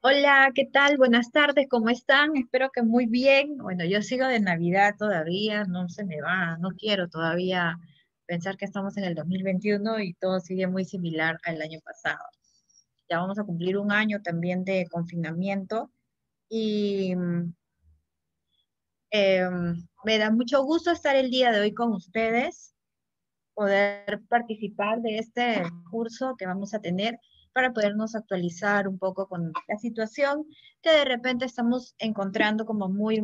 Hola, ¿qué tal? Buenas tardes, ¿cómo están? Espero que muy bien. Bueno, yo sigo de Navidad todavía, no se me va, no quiero todavía pensar que estamos en el 2021 y todo sigue muy similar al año pasado. Ya vamos a cumplir un año también de confinamiento y me da mucho gusto estar el día de hoy con ustedes, poder participar de este curso que vamos a tener para podernos actualizar un poco con la situación que de repente estamos encontrando como muy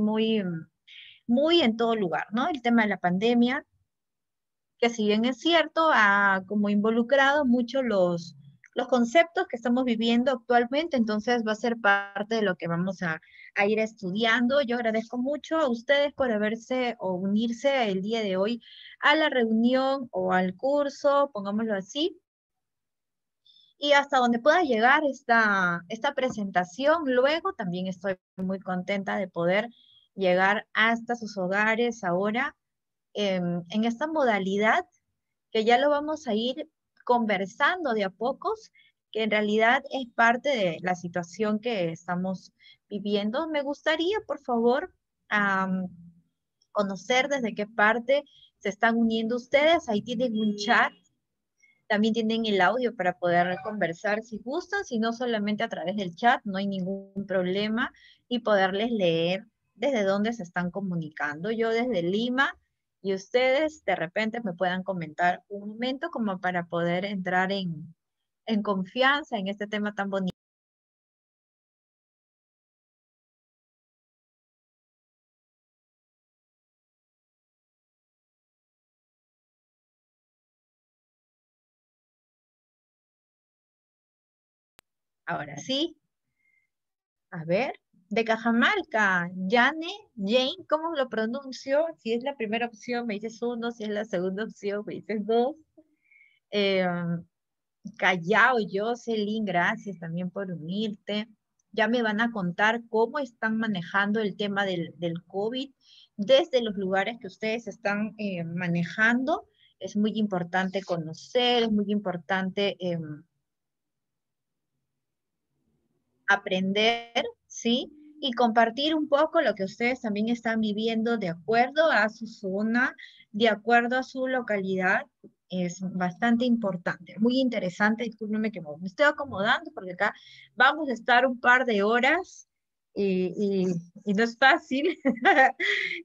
en todo lugar, ¿no? El tema de la pandemia, que si bien es cierto, ha como involucrado mucho los conceptos que estamos viviendo actualmente, entonces va a ser parte de lo que vamos a ir estudiando. Yo agradezco mucho a ustedes por haberse o unirse el día de hoy a la reunión o al curso, pongámoslo así, y hasta donde pueda llegar esta presentación. Luego también estoy muy contenta de poder llegar hasta sus hogares ahora en esta modalidad que ya lo vamos a ir conversando de a pocos, que en realidad es parte de la situación que estamos viviendo. Me gustaría, por favor, am, conocer desde qué parte se están uniendo ustedes. Ahí tienen un chat, también tienen el audio para poder conversar si gustan, si no solamente a través del chat, no hay ningún problema, y poderles leer desde dónde se están comunicando. Yo desde Lima y ustedes de repente me puedan comentar un momento como para poder entrar en confianza en este tema tan bonito. Ahora sí, a ver, de Cajamarca, Jane, Jane, ¿cómo lo pronuncio? Si es la primera opción, me dices uno, si es la segunda opción, me dices dos. Eh, Callao, Jocelyn, gracias también por unirte. Ya me van a contar cómo están manejando el tema del COVID desde los lugares que ustedes están manejando. Es muy importante conocer, es muy importante aprender, ¿sí? Y compartir un poco lo que ustedes también están viviendo de acuerdo a su zona, de acuerdo a su localidad. Es bastante importante, muy interesante. Discúlpenme que me estoy acomodando porque acá vamos a estar un par de horas y no es fácil.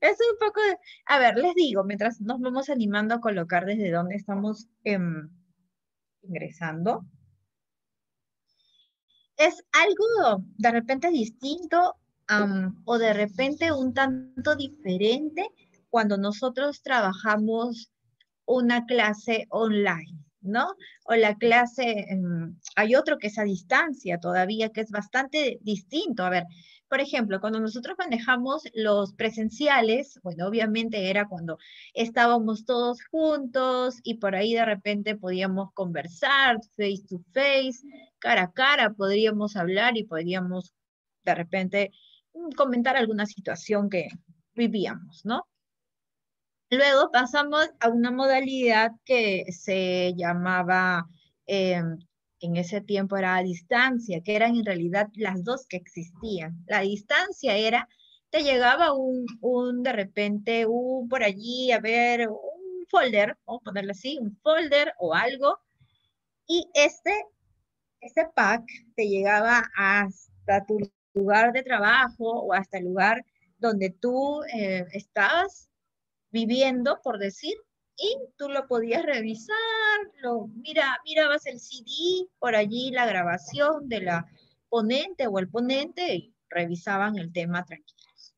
Es un poco, a ver, les digo, mientras nos vamos animando a colocar desde dónde estamos ingresando. Es algo de repente distinto, o de repente un tanto diferente cuando nosotros trabajamos una clase online, ¿no? O la clase, hay otro que es a distancia todavía, que es bastante distinto. A ver, por ejemplo, cuando nosotros manejamos los presenciales, bueno, obviamente era cuando estábamos todos juntos y por ahí de repente podíamos conversar face to face, cara a cara, podríamos hablar y podríamos de repente comentar alguna situación que vivíamos, ¿no? Luego pasamos a una modalidad que se llamaba, eh, en ese tiempo era a distancia, que eran en realidad las dos que existían. La distancia era, te llegaba de repente, un por allí, a ver, un folder, vamos a ponerlo así, un folder o algo, y este pack te llegaba hasta tu lugar de trabajo o hasta el lugar donde tú estabas viviendo, por decir, y tú lo podías revisar, mirabas el CD, por allí la grabación de la ponente o el ponente y revisaban el tema tranquilos.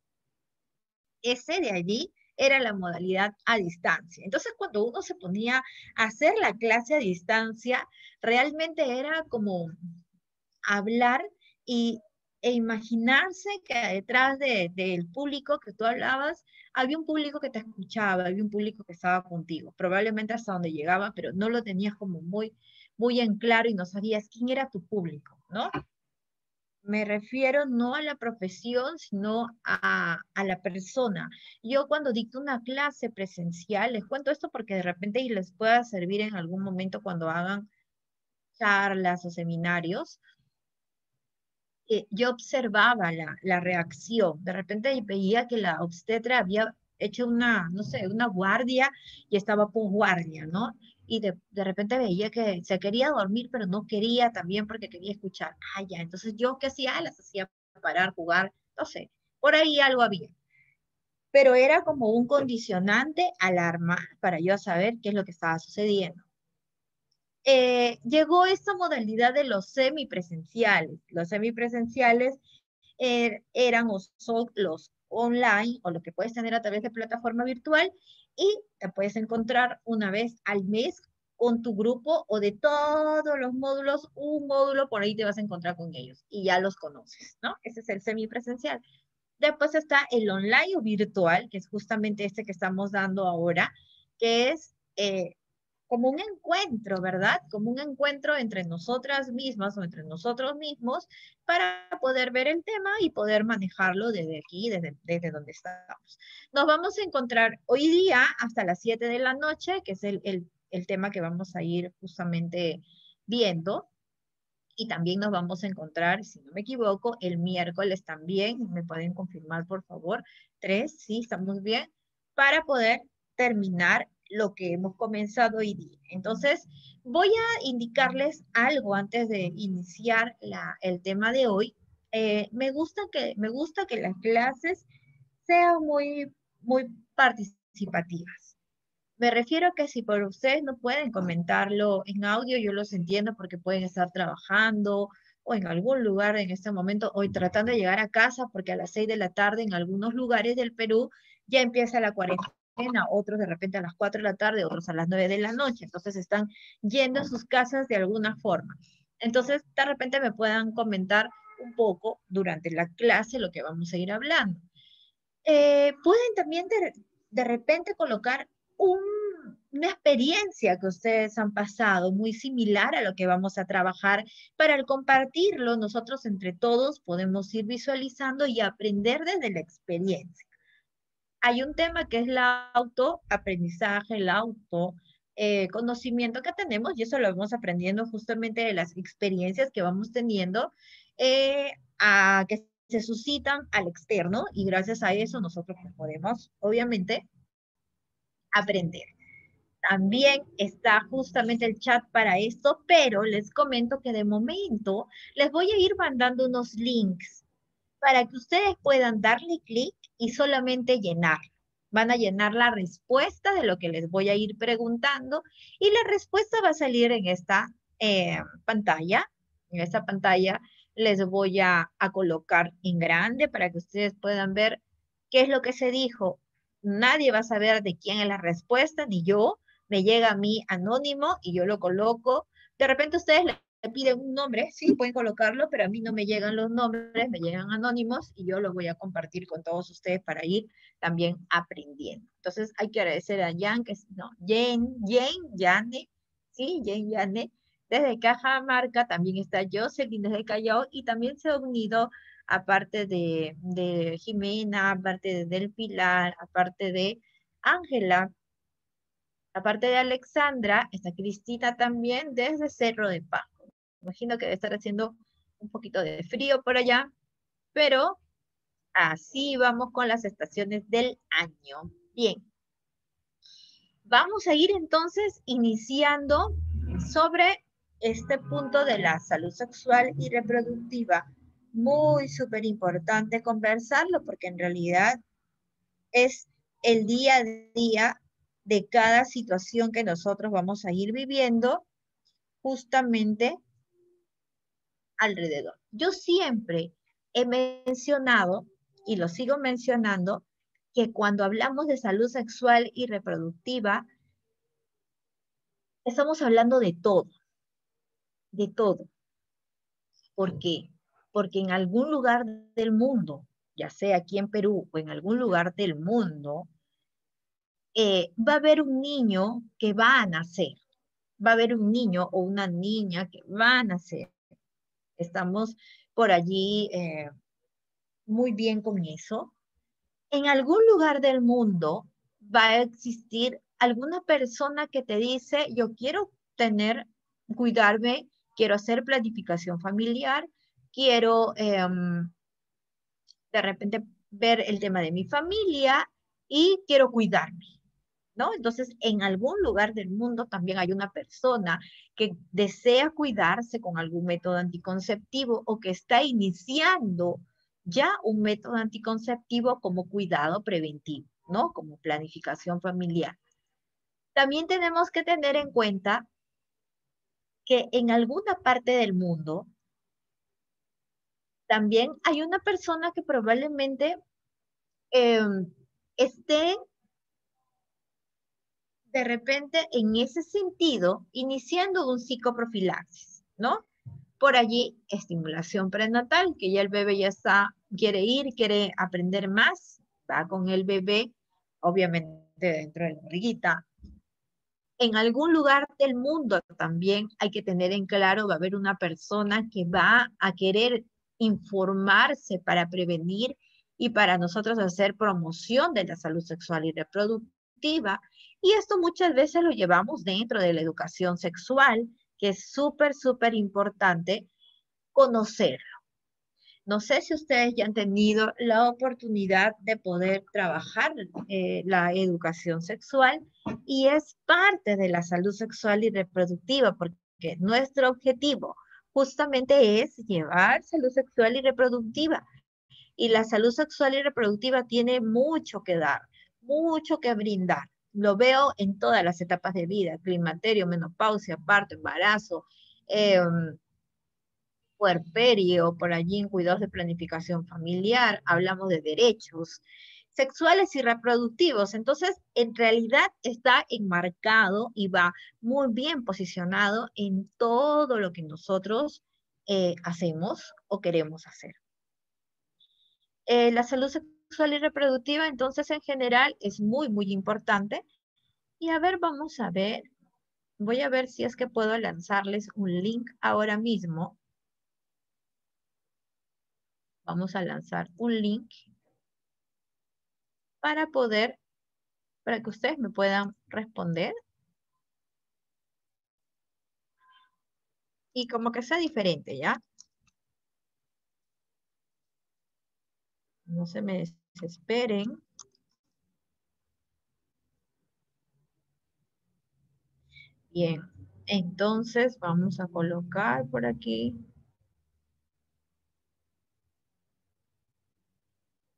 Ese de allí era la modalidad a distancia. Entonces, cuando uno se ponía a hacer la clase a distancia, realmente era como hablar y, e imaginarse que detrás del público que tú hablabas, había un público que te escuchaba, había un público que estaba contigo, probablemente hasta donde llegaba, pero no lo tenías como muy en claro y no sabías quién era tu público, ¿no? Me refiero no a la profesión, sino a la persona. Yo cuando dicto una clase presencial, les cuento esto porque de repente les pueda servir en algún momento cuando hagan charlas o seminarios. yo observaba la reacción. De repente veía que la obstetra había hecho una, no sé, una guardia y estaba posguardia, ¿no? Y de repente veía que se quería dormir, pero no quería también porque quería escuchar. Ah, ya, entonces yo qué hacía, las hacía parar, jugar, no sé, por ahí algo había. Pero era como un condicionante alarma para yo saber qué es lo que estaba sucediendo. Llegó esta modalidad de los semipresenciales. Los semipresenciales eran o son los online o lo que puedes tener a través de plataforma virtual y te puedes encontrar una vez al mes con tu grupo o de todos los módulos, un módulo por ahí te vas a encontrar con ellos y ya los conoces, ¿no? Ese es el semipresencial. Después está el online o virtual, que es justamente este que estamos dando ahora, que es como un encuentro, ¿verdad? Como un encuentro entre nosotras mismas o entre nosotros mismos para poder ver el tema y poder manejarlo desde aquí, desde donde estamos. Nos vamos a encontrar hoy día hasta las 7 de la noche, que es el tema que vamos a ir justamente viendo. Y también nos vamos a encontrar, si no me equivoco, el miércoles también. ¿Me pueden confirmar, por favor? 3, sí, estamos bien, para poder terminar lo que hemos comenzado hoy día. Entonces, voy a indicarles algo antes de iniciar el tema de hoy. Me gusta que las clases sean muy participativas. Me refiero a que si por ustedes no pueden comentarlo en audio, yo los entiendo porque pueden estar trabajando o en algún lugar en este momento, hoy tratando de llegar a casa, porque a las 6 de la tarde en algunos lugares del Perú ya empieza la cuarentena, otros de repente a las 4 de la tarde, otros a las 9 de la noche, entonces están yendo a sus casas de alguna forma. Entonces, de repente me puedan comentar un poco durante la clase lo que vamos a ir hablando. Pueden también de repente colocar una experiencia que ustedes han pasado muy similar a lo que vamos a trabajar para al compartirlo nosotros entre todos podemos ir visualizando y aprender desde la experiencia. Hay un tema que es el autoaprendizaje, el auto conocimiento que tenemos y eso lo vamos aprendiendo justamente de las experiencias que vamos teniendo que se suscitan al externo y gracias a eso nosotros podemos, obviamente, aprender. También está justamente el chat para esto, pero les comento que de momento les voy a ir mandando unos links para que ustedes puedan darle clic y solamente llenar. Van a llenar la respuesta de lo que les voy a ir preguntando y la respuesta va a salir en esta pantalla. En esta pantalla les voy a colocar en grande para que ustedes puedan ver qué es lo que se dijo. Nadie va a saber de quién es la respuesta, ni yo. Me llega a mí anónimo y yo lo coloco. De repente ustedes le piden un nombre, sí, pueden colocarlo, pero a mí no me llegan los nombres, me llegan anónimos y yo lo voy a compartir con todos ustedes para ir también aprendiendo. Entonces hay que agradecer a Jan, que es, no, Yane, sí, Yane, desde Cajamarca, también está Jocelyn desde Callao y también se ha unido aparte de Jimena, aparte de Del Pilar, aparte de Ángela, aparte de Alexandra, está Cristina también desde Cerro de Pasco. Imagino que debe estar haciendo un poquito de frío por allá, pero así vamos con las estaciones del año. Bien, vamos a ir entonces iniciando sobre este punto de la salud sexual y reproductiva. Muy súper importante conversarlo porque en realidad es el día a día de cada situación que nosotros vamos a ir viviendo justamente alrededor. Yo siempre he mencionado, y lo sigo mencionando, que cuando hablamos de salud sexual y reproductiva, estamos hablando de todo, de todo. ¿Por qué? Porque en algún lugar del mundo, ya sea aquí en Perú o en algún lugar del mundo, va a haber un niño que va a nacer, va a haber un niño o una niña que va a nacer. Estamos por allí muy bien con eso. En algún lugar del mundo va a existir alguna persona que te dice, yo quiero tener, cuidarme, quiero hacer planificación familiar, quiero de repente ver el tema de mi familia y quiero cuidarme, ¿no? Entonces, en algún lugar del mundo también hay una persona que desea cuidarse con algún método anticonceptivo o que está iniciando ya un método anticonceptivo como cuidado preventivo, ¿no? Como planificación familiar. También tenemos que tener en cuenta que en alguna parte del mundo también hay una persona que probablemente eh, esté de repente en ese sentido iniciando un psicoprofilaxis, ¿no? Por allí, estimulación prenatal, que ya el bebé ya está, quiere ir, quiere aprender más, va con el bebé, obviamente dentro de la barriguita. En algún lugar del mundo también hay que tener en claro, va a haber una persona que va a querer informarse para prevenir y para nosotros hacer promoción de la salud sexual y reproductiva. Y esto muchas veces lo llevamos dentro de la educación sexual, que es súper, súper importante conocer. No sé si ustedes ya han tenido la oportunidad de poder trabajar la educación sexual y es parte de la salud sexual y reproductiva porque nuestro objetivo justamente es llevar salud sexual y reproductiva y la salud sexual y reproductiva tiene mucho que dar, mucho que brindar. Lo veo en todas las etapas de vida, climaterio, menopausia, parto, embarazo, eh, puerperio, por allí en cuidados de planificación familiar, hablamos de derechos sexuales y reproductivos. Entonces, en realidad está enmarcado y va muy bien posicionado en todo lo que nosotros hacemos o queremos hacer. La salud sexual y reproductiva, entonces, en general, es muy, muy importante. Y a ver, vamos a ver, voy a ver si es que puedo lanzarles un link ahora mismo. Vamos a lanzar un link para poder, para que ustedes me puedan responder y como que sea diferente, ¿ya? No se me desesperen. Bien, entonces vamos a colocar por aquí.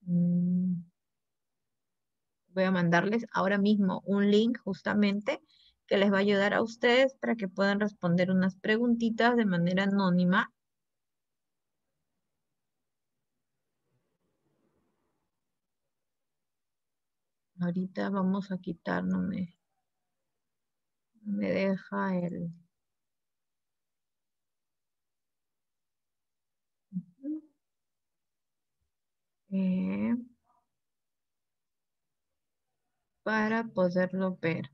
Mm, Voy a mandarles ahora mismo un link justamente que les va a ayudar a ustedes para que puedan responder unas preguntitas de manera anónima. Ahorita vamos a quitar, no me deja el... eh, para poderlo ver.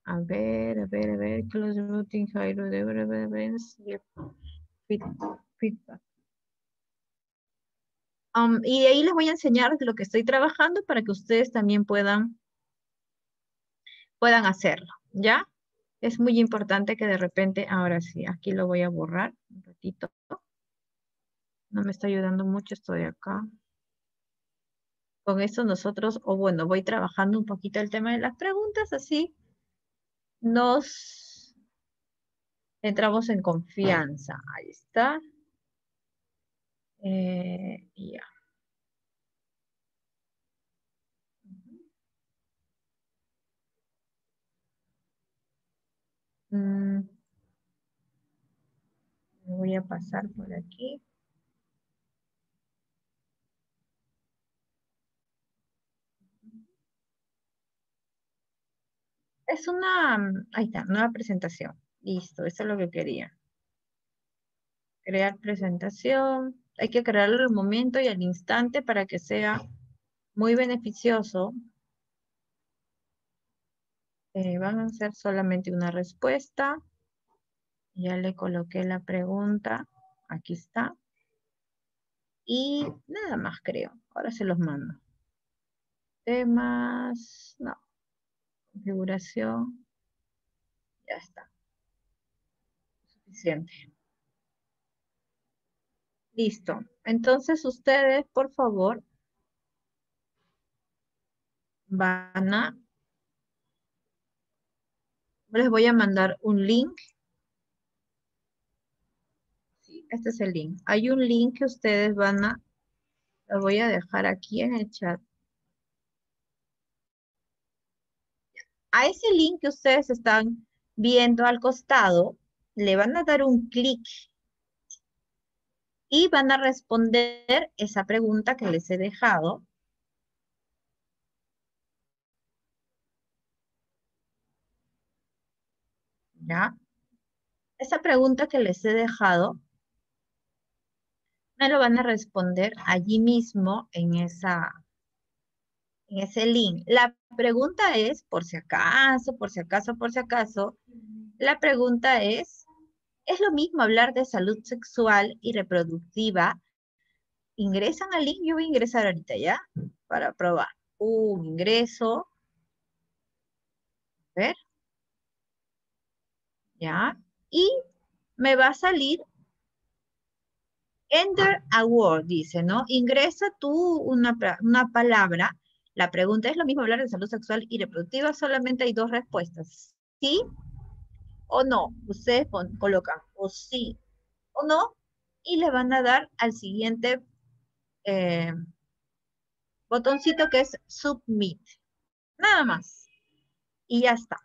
A ver, close routing, high route, events, yep, feedback. Y de ahí les voy a enseñar lo que estoy trabajando para que ustedes también puedan hacerlo, ¿ya? Es muy importante que de repente, ahora sí, aquí lo voy a borrar un ratito. No me está ayudando mucho, estoy acá. Con esto nosotros, o bueno, voy trabajando un poquito el tema de las preguntas, así nos entramos en confianza. Ahí está. Ya. Mm, Me voy a pasar por aquí. Es una, ahí está, nueva presentación. Listo, eso es lo que quería. Crear presentación. Hay que crearlo al momento y al instante para que sea muy beneficioso. Van a ser solamente una respuesta. Ya le coloqué la pregunta. Aquí está. Y nada más creo. Ahora se los mando. Temas. No. Configuración. Ya está. Suficiente. Listo. Entonces ustedes, por favor, van a, les voy a mandar un link. Sí, este es el link. Hay un link que ustedes van a, lo voy a dejar aquí en el chat. A ese link que ustedes están viendo al costado, le van a dar un clic y van a responder esa pregunta que les he dejado. ¿Ya? Esa pregunta que les he dejado, me lo van a responder allí mismo en ese link. La pregunta es, por si acaso, por si acaso, por si acaso, la pregunta ¿es lo mismo hablar de salud sexual y reproductiva? Ingresan al link, yo voy a ingresar ahorita, ¿ya? Para probar. Ingreso, a ver, ¿ya? Y me va a salir Enter a word, dice, ¿no? Ingresa tú una palabra. La pregunta es lo mismo hablar de salud sexual y reproductiva, solamente hay dos respuestas. ¿Sí o no? Ustedes colocan o sí o no y le van a dar al siguiente eh, botoncito que es Submit. Nada más. Y ya está.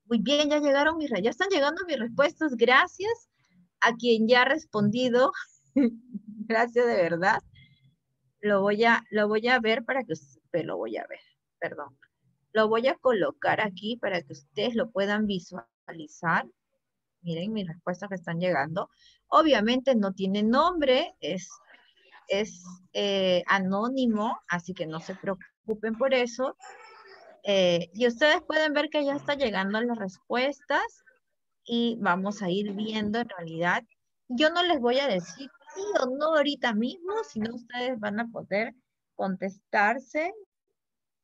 Muy bien, ya están llegando mis respuestas. Gracias a quien ya ha respondido. Gracias de verdad. Lo voy a ver para que lo voy a ver, perdón. Lo voy a colocar aquí para que ustedes lo puedan visualizar. Miren mis respuestas que están llegando. Obviamente no tiene nombre, es anónimo, así que no se preocupen por eso. Y ustedes pueden ver que ya está llegando las respuestas y vamos a ir viendo en realidad. Yo no les voy a decir sí o no ahorita mismo, sino ustedes van a poder contestarse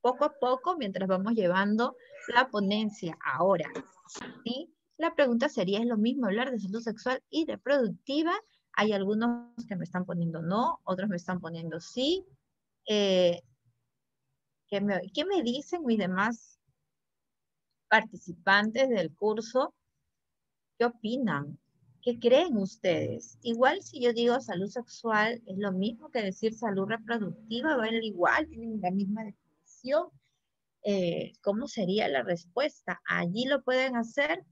poco a poco mientras vamos llevando la ponencia. Ahora, ¿sí? La pregunta sería, ¿es lo mismo hablar de salud sexual y reproductiva? Hay algunos que me están poniendo no, otros me están poniendo sí. Eh, ¿qué me dicen mis demás participantes del curso? ¿Qué opinan? ¿Qué creen ustedes? Igual si yo digo salud sexual, es lo mismo que decir salud reproductiva, va igual, tienen la misma definición. ¿Cómo sería la respuesta? Allí lo pueden hacer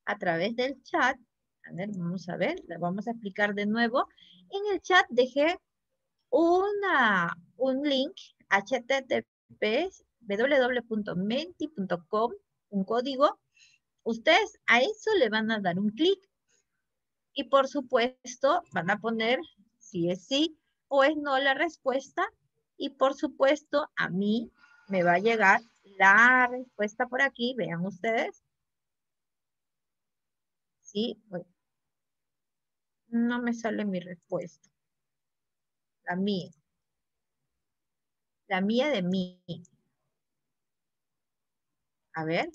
a través del chat. A ver, les vamos a explicar de nuevo. En el chat dejé un link, https www.menti.com, un código. Ustedes a eso le van a dar un clic y por supuesto van a poner si es sí o es no la respuesta y por supuesto a mí me va a llegar la respuesta por aquí, vean ustedes. Sí, no me sale mi respuesta. La mía. La mía de mí. A ver.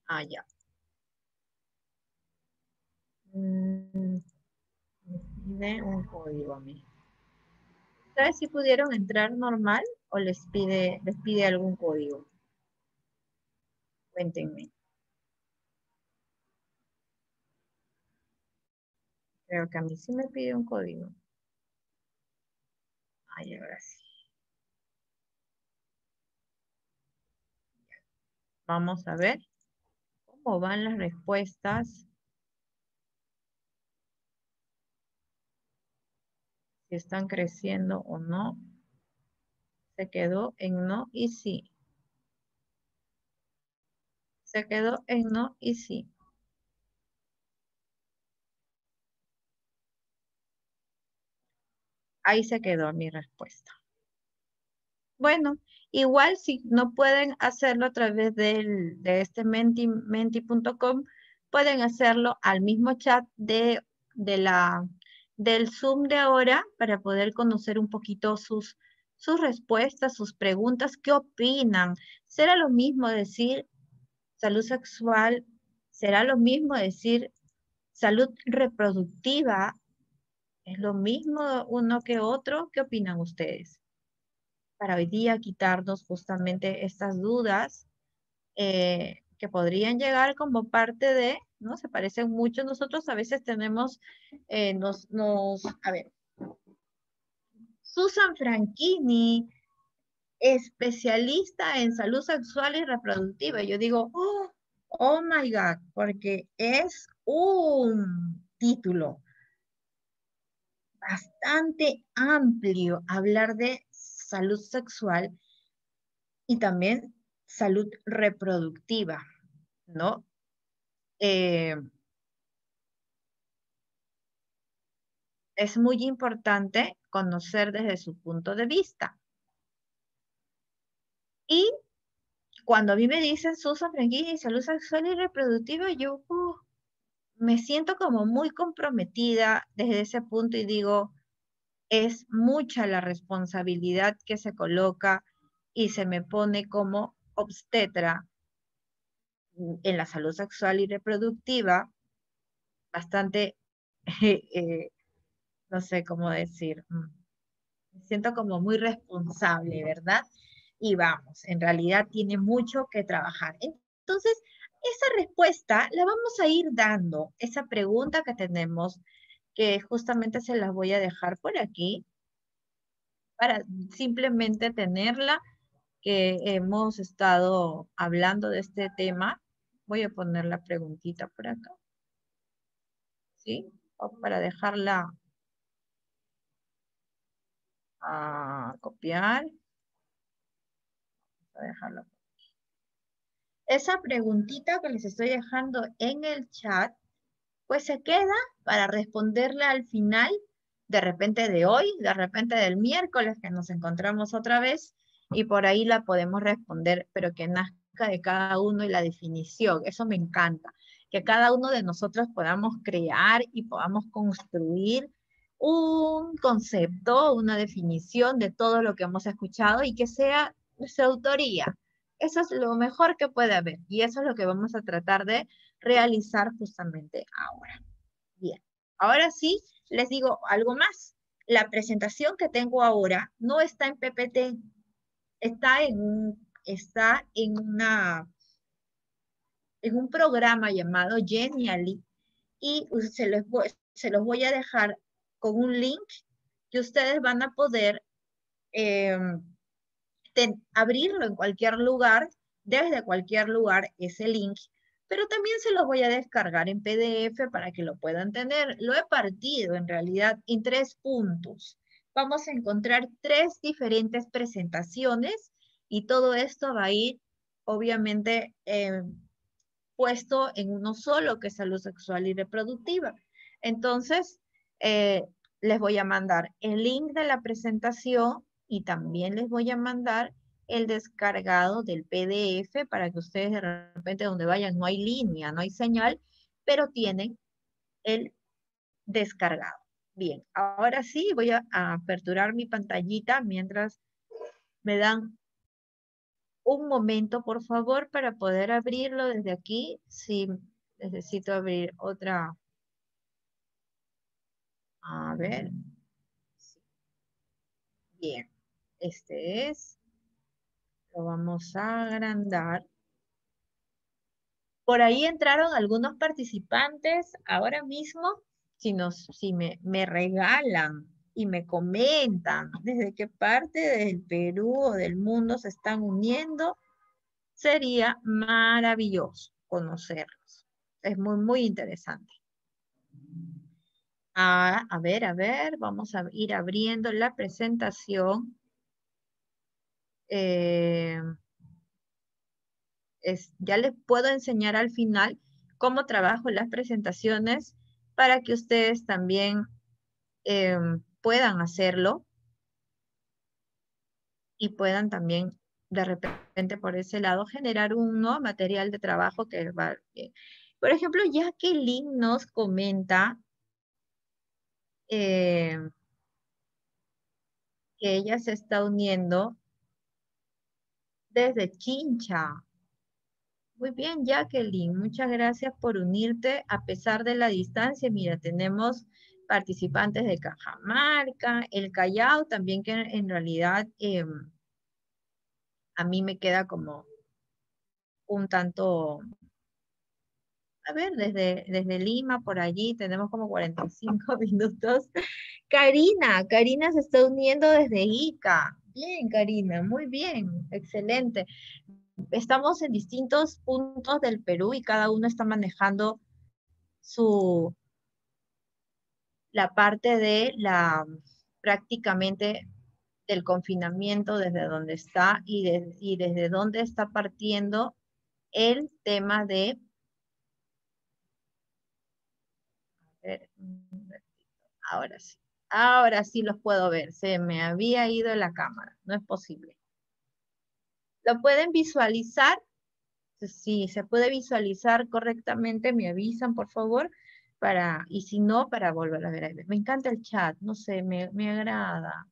Ah, ya. Me pide un código a mí. ¿Sabes si pudieron entrar normal o les pide algún código? Cuéntenme. Creo que a mí sí me pide un código. Ay, ahora sí. Vamos a ver cómo van las respuestas. Si están creciendo o no. Se quedó en no y sí. Se quedó en no y sí. Ahí se quedó mi respuesta. Bueno, igual si no pueden hacerlo a través de este menti.com, pueden hacerlo al mismo chat de del Zoom de ahora para poder conocer un poquito sus respuestas, sus preguntas, ¿qué opinan? ¿Será lo mismo decir salud sexual? ¿Será lo mismo decir salud reproductiva? ¿Es lo mismo uno que otro? ¿Qué opinan ustedes? Para hoy día quitarnos justamente estas dudas que podrían llegar como parte de, ¿no? Se parecen mucho. Nosotros a veces tenemos, a ver, Susan Franchini, especialista en salud sexual y reproductiva. Yo digo, oh my God, porque es un título bastante amplio hablar de salud sexual y también salud reproductiva, ¿no? Eh, es muy importante conocer desde su punto de vista. Y cuando a mí me dicen Susan Franchini, salud sexual y reproductiva, yo me siento como muy comprometida desde ese punto y digo, es mucha la responsabilidad que se coloca y se me pone como obstetra en la salud sexual y reproductiva, bastante, eh, no sé cómo decir, me siento como muy responsable, ¿verdad? Y vamos, en realidad tiene mucho que trabajar. Entonces, esa respuesta la vamos a ir dando, esa pregunta que tenemos, que justamente se las voy a dejar por aquí, para simplemente tenerla, que hemos estado hablando de este tema. Voy a poner la preguntita por acá, ¿sí? O para dejarla a copiar, a dejarla. Esa preguntita que les estoy dejando en el chat, pues se queda para responderla al final, de repente de hoy, de repente del miércoles que nos encontramos otra vez, y por ahí la podemos responder, pero que nazca de cada uno y la definición. Eso me encanta, que cada uno de nosotros podamos crear y podamos construir un concepto, una definición de todo lo que hemos escuchado y que sea de su autoría. Eso es lo mejor que puede haber y eso es lo que vamos a tratar de realizar justamente ahora. Bien, ahora sí, les digo algo más. La presentación que tengo ahora no está en PPT, está en un programa llamado Genially y se los voy a dejar con un link que ustedes van a poder eh, abrirlo en cualquier lugar, desde cualquier lugar ese link, pero también se los voy a descargar en PDF para que lo puedan tener. Lo he partido en realidad en 3 puntos. Vamos a encontrar 3 diferentes presentaciones y todo esto va a ir obviamente puesto en uno solo, que es salud sexual y reproductiva. Entonces, eh, les voy a mandar el link de la presentación y también les voy a mandar el descargado del PDF para que ustedes de repente donde vayan no hay línea, no hay señal, pero tienen el descargado. Bien, ahora sí voy a aperturar mi pantallita mientras me dan un momento, por favor, para poder abrirlo desde aquí. Si necesito abrir otra. A ver. Bien. Este es. Lo vamos a agrandar. Por ahí entraron algunos participantes ahora mismo. Si me regalan y me comentan desde qué parte del Perú o del mundo se están uniendo, sería maravilloso conocerlos. Es muy, muy interesante. A ver, vamos a ir abriendo la presentación. Eh, ya les puedo enseñar al final cómo trabajo las presentaciones para que ustedes también puedan hacerlo y puedan también de repente por ese lado generar un nuevo material de trabajo que va bien. Por ejemplo, Jacqueline nos comenta, eh, que ella se está uniendo desde Chincha. Muy bien, Jacqueline, muchas gracias por unirte a pesar de la distancia. Mira, tenemos participantes de Cajamarca, el Callao, también que en realidad a mí me queda como un tanto, a ver, desde Lima por allí tenemos como 45 minutos. Karina se está uniendo desde Ica. Bien, Karina, muy bien, excelente. Estamos en distintos puntos del Perú y cada uno está manejando su, la parte de prácticamente del confinamiento desde donde está y desde donde está partiendo el tema de, a ver, ahora sí los puedo ver, se me había ido la cámara, no es posible. ¿Lo pueden visualizar? Si se puede visualizar correctamente, me avisan, por favor, y si no, para volver a ver. Me encanta el chat, no sé, me agrada.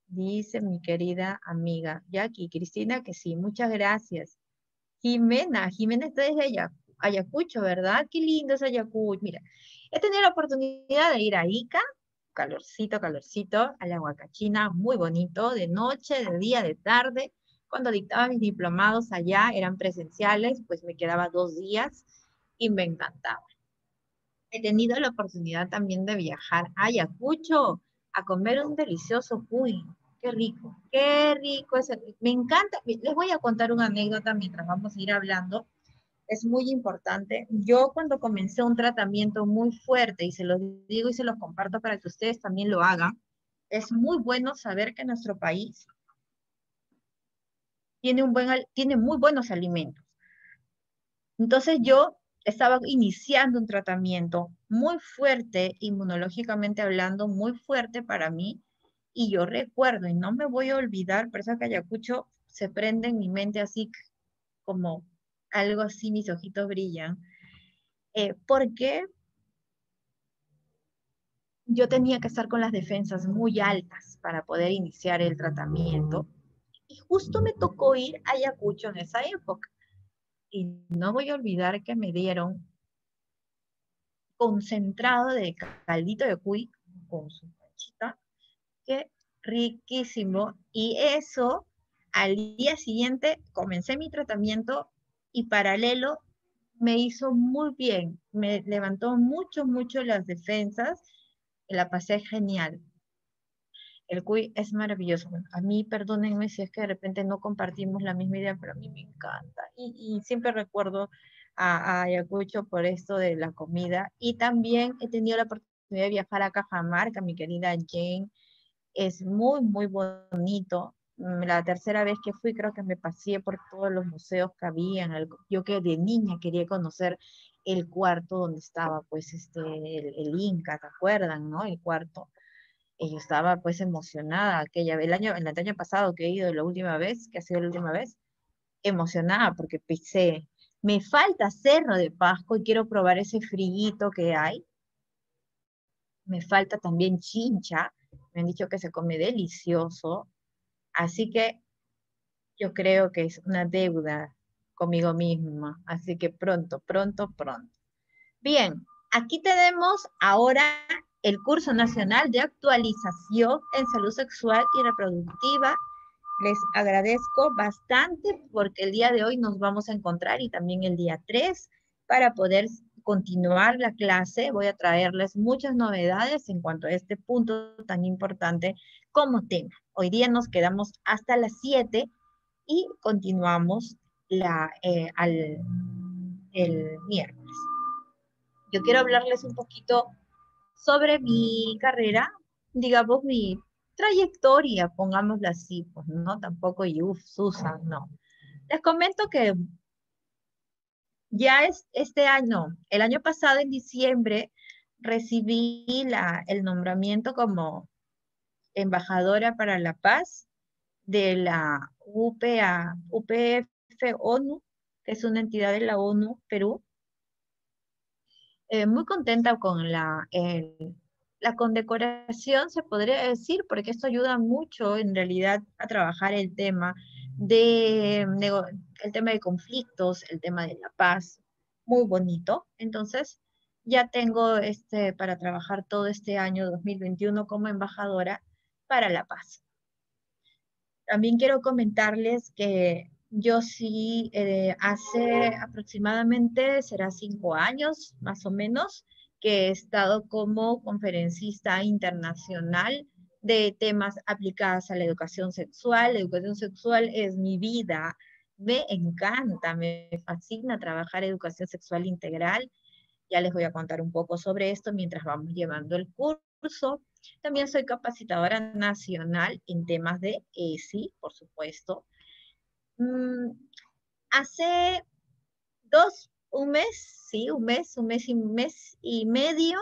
Dice mi querida amiga Jackie, Cristina, que sí, muchas gracias. Jimena está desde Ayacucho, ¿verdad? Qué lindo es Ayacucho. Mira, he tenido la oportunidad de ir a Ica, calorcito, calorcito, a la Huacachina, muy bonito, de noche, de día, de tarde. Cuando dictaba mis diplomados allá, eran presenciales, pues me quedaba 2 días y me encantaba. He tenido la oportunidad también de viajar a Ayacucho a comer un delicioso cuy. Qué rico es. Me encanta. Les voy a contar una anécdota mientras vamos a ir hablando. Es muy importante. Yo cuando comencé un tratamiento muy fuerte, y se los digo y se los comparto para que ustedes también lo hagan, es muy bueno saber que nuestro país tiene muy buenos alimentos. Entonces yo estaba iniciando un tratamiento muy fuerte, inmunológicamente hablando, muy fuerte para mí, y yo recuerdo, y no me voy a olvidar, por eso que Ayacucho se prende en mi mente así como algo así, mis ojitos brillan, porque yo tenía que estar con las defensas muy altas para poder iniciar el tratamiento, y justo me tocó ir a Ayacucho en esa época, y no voy a olvidar que me dieron concentrado de caldito de cuy con su panchita, que riquísimo. Y eso, al día siguiente, comencé mi tratamiento y paralelo me hizo muy bien. Me levantó mucho, mucho las defensas. La pasé genial. El cuy es maravilloso. A mí, perdónenme si es que de repente no compartimos la misma idea, pero a mí me encanta. Y siempre recuerdo a Ayacucho por esto de la comida. Y también he tenido la oportunidad de viajar a Cajamarca, mi querida Jane. Es muy, muy bonito. La tercera vez que fui, creo que me paseé por todos los museos que había. Yo que de niña quería conocer el cuarto donde estaba, pues, el Inca, ¿te acuerdan, no? El cuarto. Y yo estaba pues emocionada el año pasado que he ido la última vez, que ha sido la última vez, emocionada porque pisé. Me falta Cerro de Pasco y quiero probar ese frillito que hay. Me falta también Chincha. Me han dicho que se come delicioso. Así que yo creo que es una deuda conmigo misma. Así que pronto, pronto, pronto. Bien, aquí tenemos ahora el curso nacional de actualización en salud sexual y reproductiva. Les agradezco bastante porque el día de hoy nos vamos a encontrar y también el día 3 para poder continuar la clase. Voy a traerles muchas novedades en cuanto a este punto tan importante como tema. Hoy día nos quedamos hasta las 7 y continuamos el miércoles. Yo quiero hablarles un poquito sobre mi carrera, digamos, mi trayectoria, pongámoslo así, pues no, tampoco, y Susan, no. Les comento que ya es este año, el año pasado en diciembre, recibí el nombramiento como embajadora para la paz de la UPF ONU, que es una entidad de la ONU Perú. Muy contenta con la condecoración se podría decir, porque esto ayuda mucho en realidad a trabajar el tema de conflictos, el tema de la paz, muy bonito. Entonces, ya tengo para trabajar todo este año 2021 como embajadora para la paz. También quiero comentarles que yo sí, hace aproximadamente, será 5 años más o menos, que he estado como conferencista internacional de temas aplicados a la educación sexual. La educación sexual es mi vida, me encanta, me fascina trabajar educación sexual integral. Ya les voy a contar un poco sobre esto mientras vamos llevando el curso. También soy capacitadora nacional en temas de ESI, por supuesto. Mm, Hace un mes, sí, un mes y medio,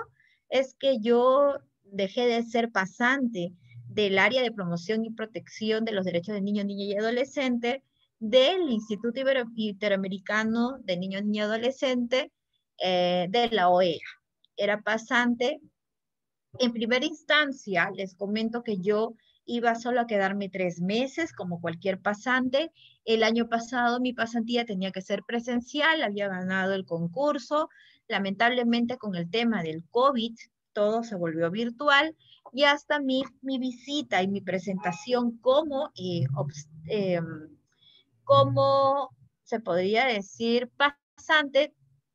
es que yo dejé de ser pasante del área de promoción y protección de los derechos de niños, niñas y adolescentes del Instituto Interamericano de Niños, Niñas y Adolescentes de la OEA. Era pasante. En primera instancia, les comento que yo iba solo a quedarme 3 meses, como cualquier pasante. El año pasado mi pasantía tenía que ser presencial, había ganado el concurso. Lamentablemente, con el tema del COVID, todo se volvió virtual y hasta mi visita y mi presentación como se podría decir, pasante,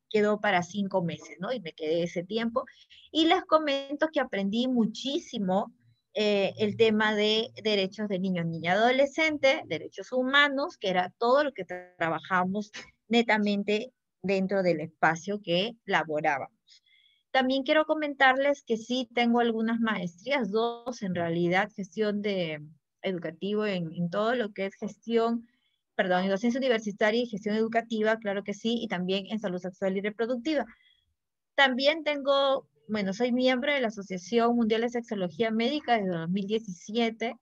quedó para 5 meses, ¿no? Y me quedé ese tiempo. Y les comento que aprendí muchísimo el tema de derechos de niños, niñas, adolescentes, derechos humanos, que era todo lo que trabajamos netamente dentro del espacio que laborábamos. También quiero comentarles que sí tengo algunas maestrías, dos en realidad, gestión de educativo en todo lo que es gestión, perdón, en docencia universitaria y gestión educativa, claro que sí, y también en salud sexual y reproductiva. También tengo, bueno, soy miembro de la Asociación Mundial de Sexología Médica desde 2017,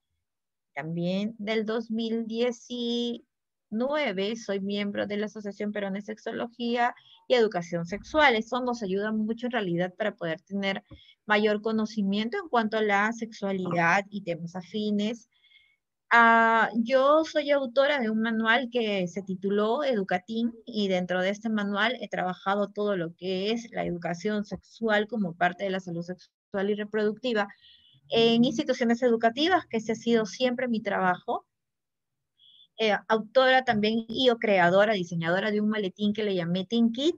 también del 2019 soy miembro de la Asociación Peruana de Sexología y Educación Sexual. Eso nos ayuda mucho en realidad para poder tener mayor conocimiento en cuanto a la sexualidad y temas afines. Yo soy autora de un manual que se tituló Educatín y dentro de este manual he trabajado todo lo que es la educación sexual como parte de la salud sexual y reproductiva en instituciones educativas, que ese ha sido siempre mi trabajo. Autora también y o creadora, diseñadora de un maletín que le llamé Teen Kit,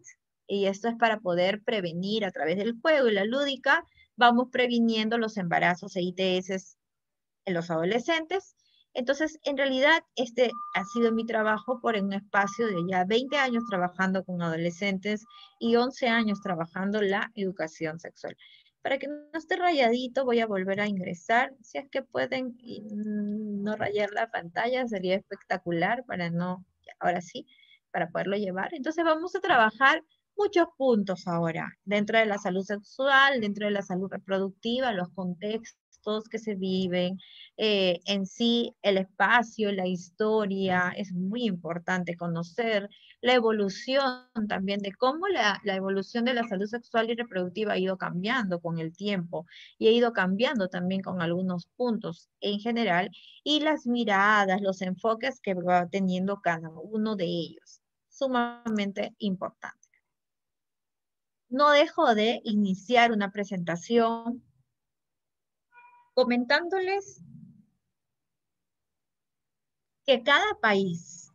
y esto es para poder prevenir a través del juego y la lúdica, vamos previniendo los embarazos e ITS en los adolescentes. Entonces, en realidad, este ha sido mi trabajo por un espacio de ya 20 años trabajando con adolescentes y 11 años trabajando la educación sexual. Para que no esté rayadito, voy a volver a ingresar. Si es que pueden no rayar la pantalla, sería espectacular para no, ahora sí, para poderlo llevar. Entonces vamos a trabajar muchos puntos ahora, dentro de la salud sexual, dentro de la salud reproductiva, los contextos que se viven, en sí el espacio, la historia, es muy importante conocer la evolución también de cómo la evolución de la salud sexual y reproductiva ha ido cambiando con el tiempo y ha ido cambiando también con algunos puntos en general y las miradas, los enfoques que va teniendo cada uno de ellos. Sumamente importante. No dejo de iniciar una presentación comentándoles que cada país,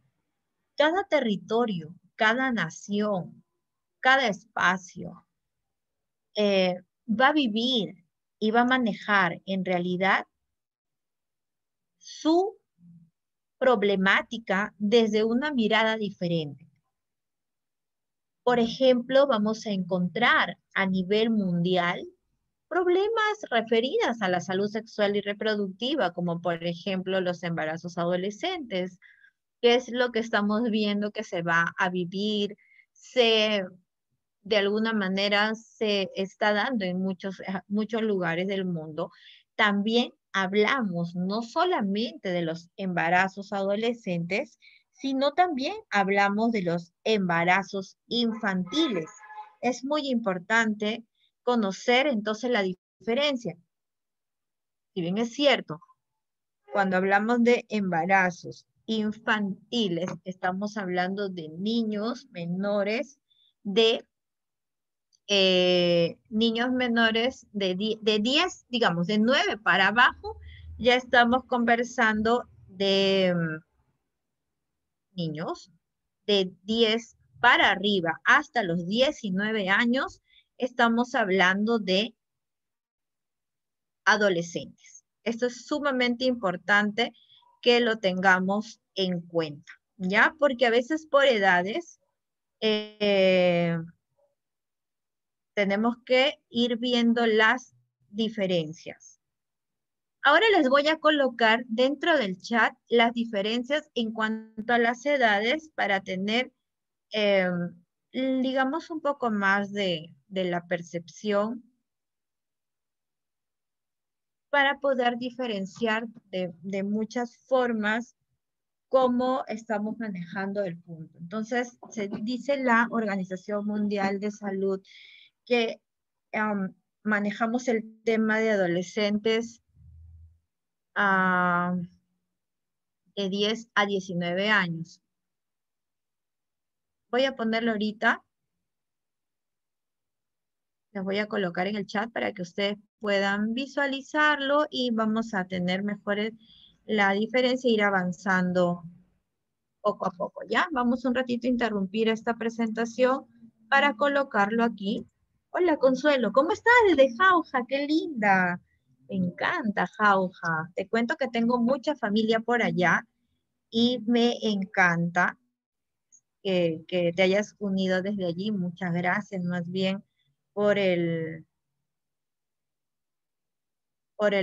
cada territorio, cada nación, cada espacio va a vivir y va a manejar en realidad su problemática desde una mirada diferente. Por ejemplo, vamos a encontrar a nivel mundial problemas referidos a la salud sexual y reproductiva, como por ejemplo los embarazos adolescentes, que es lo que estamos viendo que se va a vivir, de alguna manera se está dando en muchos lugares del mundo. También hablamos no solamente de los embarazos adolescentes, sino también hablamos de los embarazos infantiles. Es muy importante conocer entonces la diferencia diferencia. Si bien es cierto, cuando hablamos de embarazos infantiles, estamos hablando de niños menores de de 10, digamos, de 9 para abajo, ya estamos conversando de niños de 10 para arriba hasta los 19 años, estamos hablando de adolescentes. Esto es sumamente importante que lo tengamos en cuenta, ¿ya? Porque a veces por edades tenemos que ir viendo las diferencias. Ahora les voy a colocar dentro del chat las diferencias en cuanto a las edades para tener, digamos, un poco más de la percepción para poder diferenciar de muchas formas cómo estamos manejando el punto. Entonces, se dice la Organización Mundial de Salud que manejamos el tema de adolescentes de 10 a 19 años. Voy a ponerlo ahorita. Les voy a colocar en el chat para que ustedes puedan visualizarlo y vamos a tener mejores la diferencia e ir avanzando poco a poco, ¿ya? Vamos un ratito a interrumpir esta presentación para colocarlo aquí. Hola, Consuelo, ¿cómo estás desde Jauja? ¡Qué linda! Me encanta Jauja. Te cuento que tengo mucha familia por allá y me encanta que te hayas unido desde allí. Muchas gracias más bien por por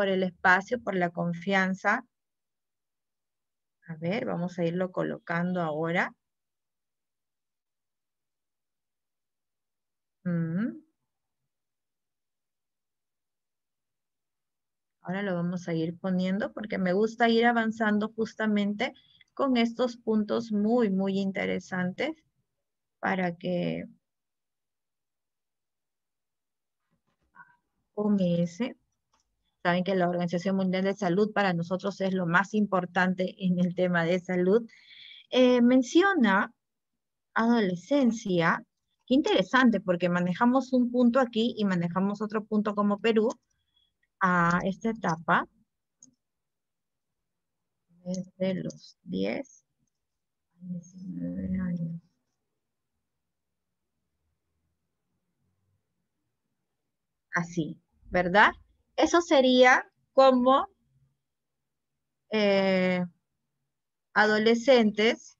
el espacio, por la confianza. A ver, vamos a irlo colocando ahora. Ahora lo vamos a ir poniendo porque me gusta ir avanzando justamente con estos puntos muy, muy interesantes para que OMS, saben que la Organización Mundial de Salud para nosotros es lo más importante en el tema de salud, menciona adolescencia. Qué interesante porque manejamos un punto aquí y manejamos otro punto como Perú a esta etapa desde los 10 a 19 años. Así, ¿verdad? Eso sería como eh, adolescentes,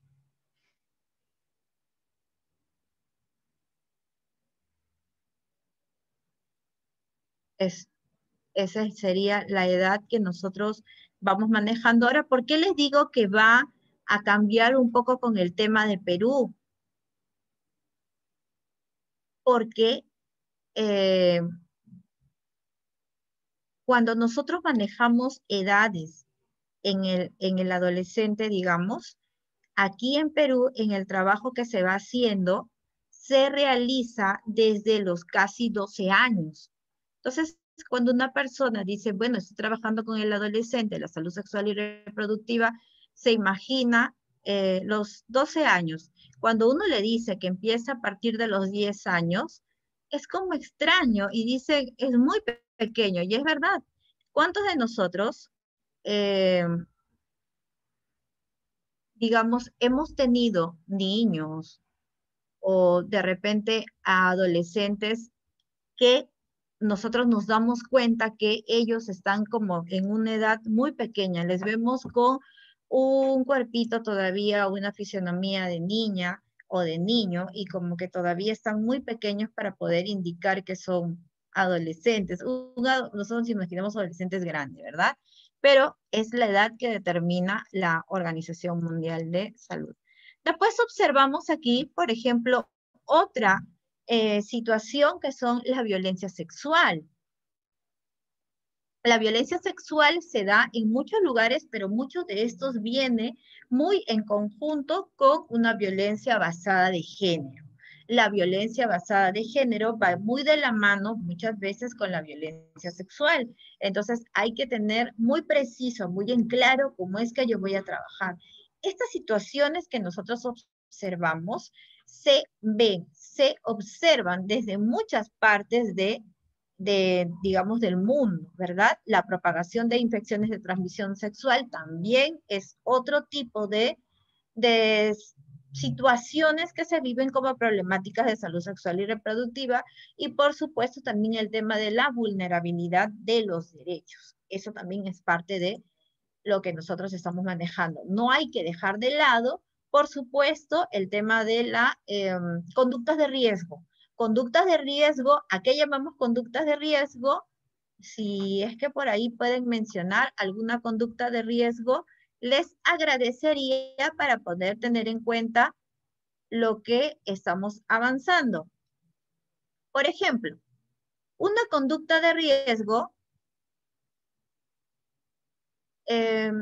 es, esa sería la edad que nosotros vamos manejando ahora. ¿Por qué les digo que va a cambiar un poco con el tema de Perú? Porque eh, cuando nosotros manejamos edades en el adolescente, digamos, aquí en Perú, en el trabajo que se va haciendo, se realiza desde los casi 12 años. Entonces, cuando una persona dice, bueno, estoy trabajando con el adolescente, la salud sexual y reproductiva, se imagina los 12 años. Cuando uno le dice que empieza a partir de los 10 años, es como extraño y dice, es muy pequeño, y es verdad. ¿Cuántos de nosotros eh, digamos, hemos tenido niños o de repente a adolescentes que nosotros nos damos cuenta que ellos están como en una edad muy pequeña, les vemos con un cuerpito todavía, una fisionomía de niña o de niño y como que todavía están muy pequeños para poder indicar que son adolescentes. Nosotros imaginamos adolescentes grandes, ¿verdad? Pero es la edad que determina la Organización Mundial de Salud. Después observamos aquí, por ejemplo, otra situación que son la violencia sexual. La violencia sexual se da en muchos lugares, pero muchos de estos viene muy en conjunto con una violencia basada de género. La violencia basada de género va muy de la mano muchas veces con la violencia sexual. Entonces hay que tener muy preciso, muy en claro cómo es que yo voy a trabajar. Estas situaciones que nosotros observamos se ven, se observan desde muchas partes digamos, del mundo, ¿verdad? La propagación de infecciones de transmisión sexual también es otro tipo de situaciones que se viven como problemáticas de salud sexual y reproductiva, y por supuesto también el tema de la vulnerabilidad de los derechos. Eso también es parte de lo que nosotros estamos manejando. No hay que dejar de lado, por supuesto, el tema de las conductas de riesgo. Conductas de riesgo, ¿a qué llamamos conductas de riesgo? Si es que por ahí pueden mencionar alguna conducta de riesgo, les agradecería para poder tener en cuenta lo que estamos avanzando. Por ejemplo, una conducta de riesgo eh,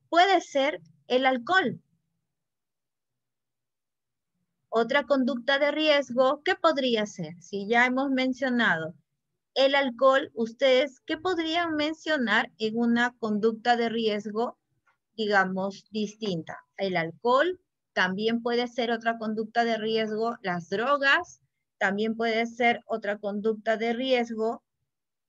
puede ser el alcohol. Otra conducta de riesgo, ¿qué podría ser? Si ya hemos mencionado el alcohol, ¿ustedes qué podrían mencionar en una conducta de riesgo, digamos, distinta? El alcohol también puede ser otra conducta de riesgo, las drogas también puede ser otra conducta de riesgo,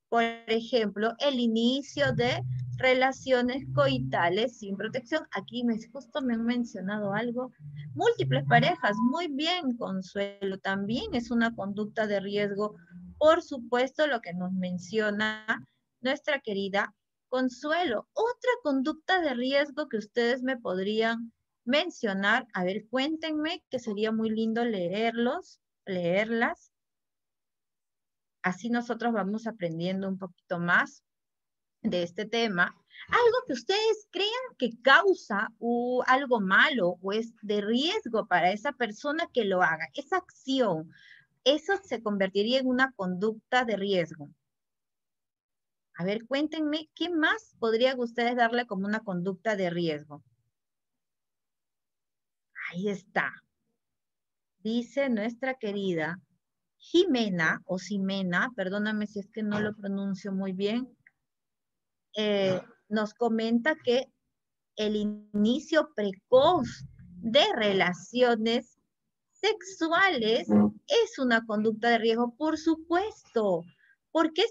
por ejemplo, el inicio de relaciones coitales sin protección. Aquí justo me han mencionado algo. Múltiples parejas, muy bien, Consuelo, también es una conducta de riesgo. Por supuesto, lo que nos menciona nuestra querida Consuelo. Otra conducta de riesgo que ustedes me podrían mencionar. A ver, cuéntenme, que sería muy lindo leerlas. Así nosotros vamos aprendiendo un poquito más de este tema. Algo que ustedes crean que causa algo malo o es de riesgo para esa persona que lo haga, esa acción, eso se convertiría en una conducta de riesgo. A ver, cuéntenme, ¿qué más podrían ustedes darle como una conducta de riesgo? Ahí está. Dice nuestra querida Jimena, o Ximena, perdóname si es que no lo pronuncio muy bien, nos comenta que el inicio precoz de relaciones sexuales es una conducta de riesgo, por supuesto. ¿Por qué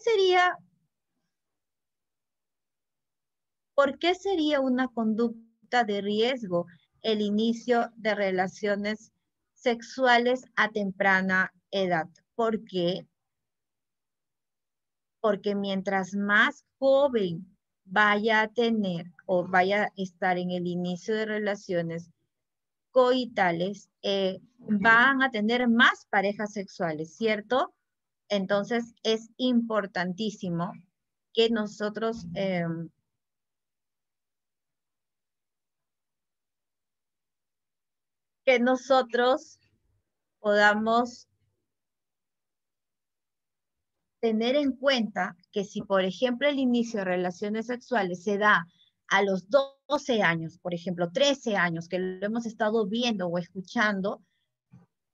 sería una conducta de riesgo el inicio de relaciones sexuales a temprana edad? ¿Por qué? Porque mientras más joven vaya a tener o vaya a estar en el inicio de relaciones coitales, van a tener más parejas sexuales, ¿cierto? Entonces es importantísimo que nosotros podamos tener en cuenta que si, por ejemplo, el inicio de relaciones sexuales se da a los 12 años, por ejemplo, 13 años, que lo hemos estado viendo o escuchando,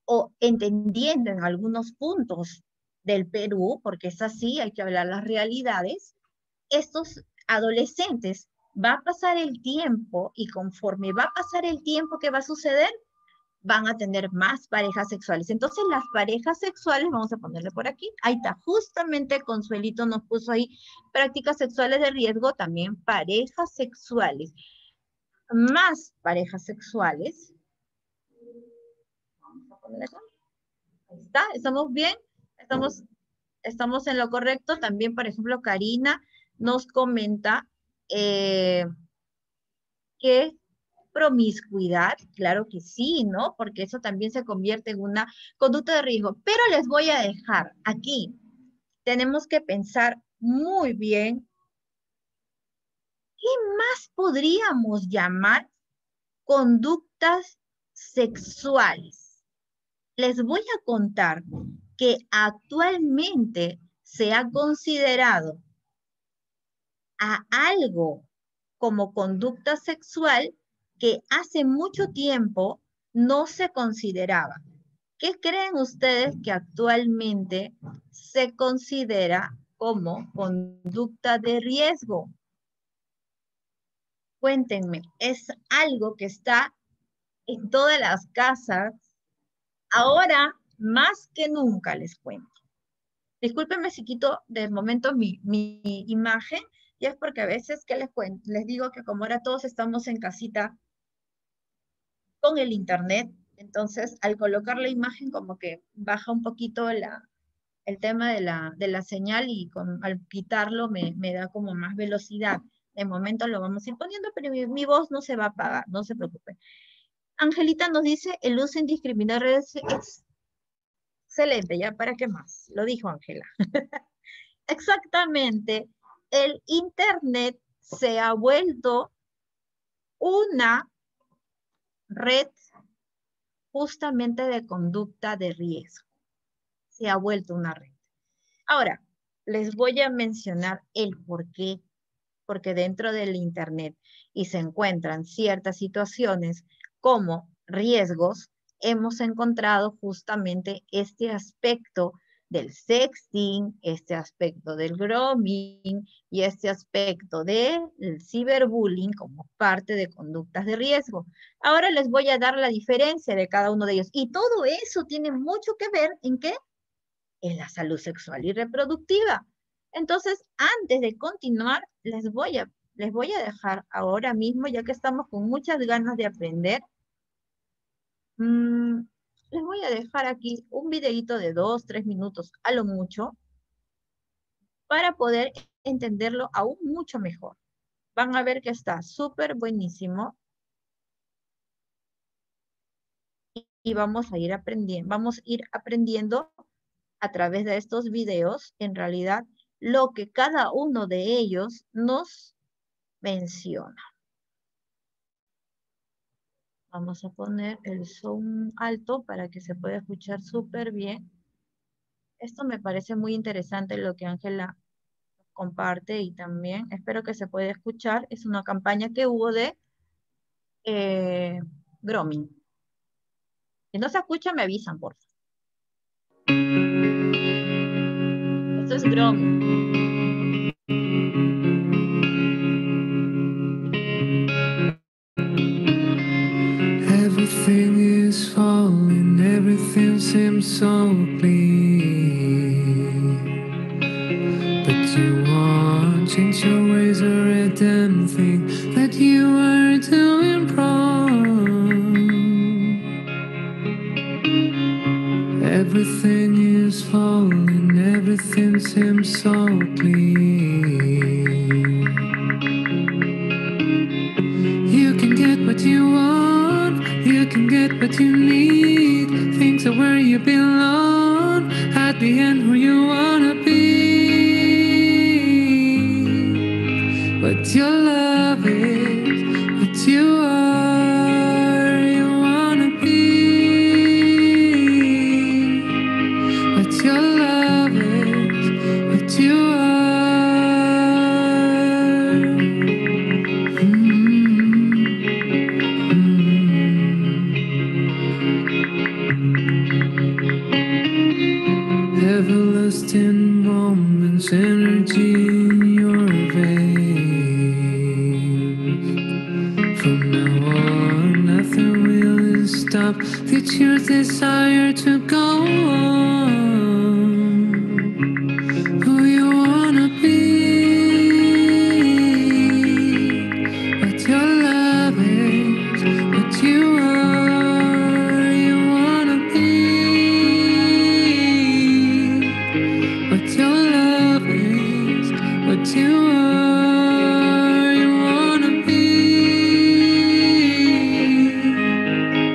o entendiendo en algunos puntos del Perú, porque es así, hay que hablar las realidades, estos adolescentes va a pasar el tiempo y conforme va a pasar el tiempo, ¿qué va a suceder? Van a tener más parejas sexuales. Entonces las parejas sexuales, vamos a ponerle por aquí, ahí está, justamente Consuelito nos puso ahí, prácticas sexuales de riesgo, también parejas sexuales. Más parejas sexuales. Vamos a ponerle acá. Ahí está, ¿estamos bien? Estamos en lo correcto. También, por ejemplo, Karina nos comenta que promiscuidad, claro que sí, ¿no? Porque eso también se convierte en una conducta de riesgo. Pero les voy a dejar aquí. Tenemos que pensar muy bien qué más podríamos llamar conductas sexuales. Les voy a contar que actualmente se ha considerado a algo como conducta sexual que hace mucho tiempo no se consideraba. ¿Qué creen ustedes que actualmente se considera como conducta de riesgo? Cuéntenme, ¿es algo que está en todas las casas? Ahora, más que nunca, les cuento. Discúlpenme si quito de momento mi imagen, y es porque a veces, ¿qué les cuento? Les digo que como ahora todos estamos en casita con el internet, entonces al colocar la imagen como que baja un poquito el tema de la señal y al quitarlo me da como más velocidad. De momento lo vamos a ir poniendo, pero mi voz no se va a apagar, no se preocupen. Angelita nos dice, el uso indiscriminado de redes es excelente, ¿ya para qué más? Lo dijo Ángela. Exactamente, el internet se ha vuelto una red justamente de conducta de riesgo. Se ha vuelto una red. Ahora, les voy a mencionar el por qué. Porque dentro del internet y se encuentran ciertas situaciones como riesgos, hemos encontrado justamente este aspecto del sexting, este aspecto del grooming y este aspecto del ciberbullying como parte de conductas de riesgo. Ahora les voy a dar la diferencia de cada uno de ellos. Y todo eso tiene mucho que ver en qué? En la salud sexual y reproductiva. Entonces, antes de continuar, les voy a dejar ahora mismo, ya que estamos con muchas ganas de aprender, mmm, les voy a dejar aquí un videito de 2, 3 minutos a lo mucho para poder entenderlo aún mucho mejor. Van a ver que está súper buenísimo y vamos a ir aprendiendo a través de estos videos, en realidad, lo que cada uno de ellos nos menciona. Vamos a poner el zoom alto para que se pueda escuchar súper bien. Esto me parece muy interesante lo que Ángela comparte y también espero que se pueda escuchar. Es una campaña que hubo de grooming. Si no se escucha, me avisan, por favor. Esto es grooming. Everything is falling, everything seems so clear. But you won't change your ways or a damn thing that you are doing wrong. Everything is falling, everything seems so clear. You can get what you want, you can get what you need. Things are where you belong, at the end who you wanna be. What your love is, what you are, you wanna be. What your love is, what you are. Everlasting moments, energy in your veins. From now on, nothing will stop. It's your desire to go on. Who you wanna be, what your love is, what you are, you wanna be. What your love is, what you are, you wanna be.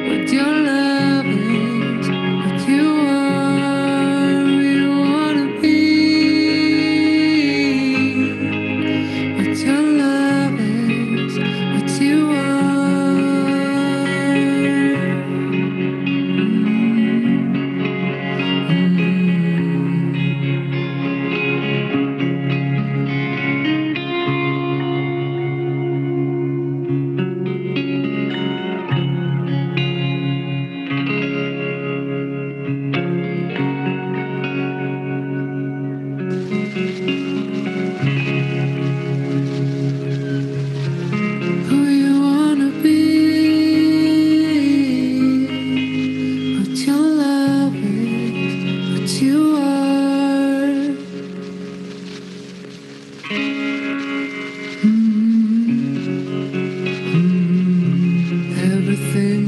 What your love is, what you are, you wanna be. What your love is, what you are. Everything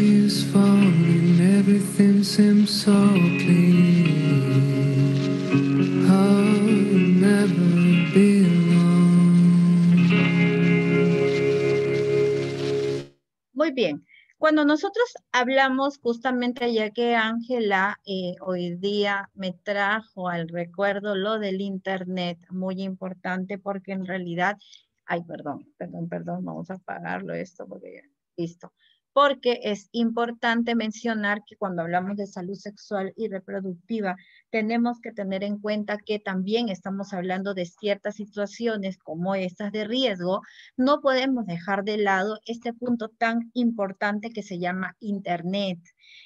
is falling, everything seems so clean. I'll never be alone. Muy bien. Cuando nosotros hablamos, justamente ya que Ángela hoy día me trajo al recuerdo lo del internet, muy importante porque en realidad, ay, perdón, vamos a apagarlo esto porque ya, listo. Porque es importante mencionar que cuando hablamos de salud sexual y reproductiva, tenemos que tener en cuenta que también estamos hablando de ciertas situaciones como estas de riesgo. No podemos dejar de lado este punto tan importante que se llama Internet.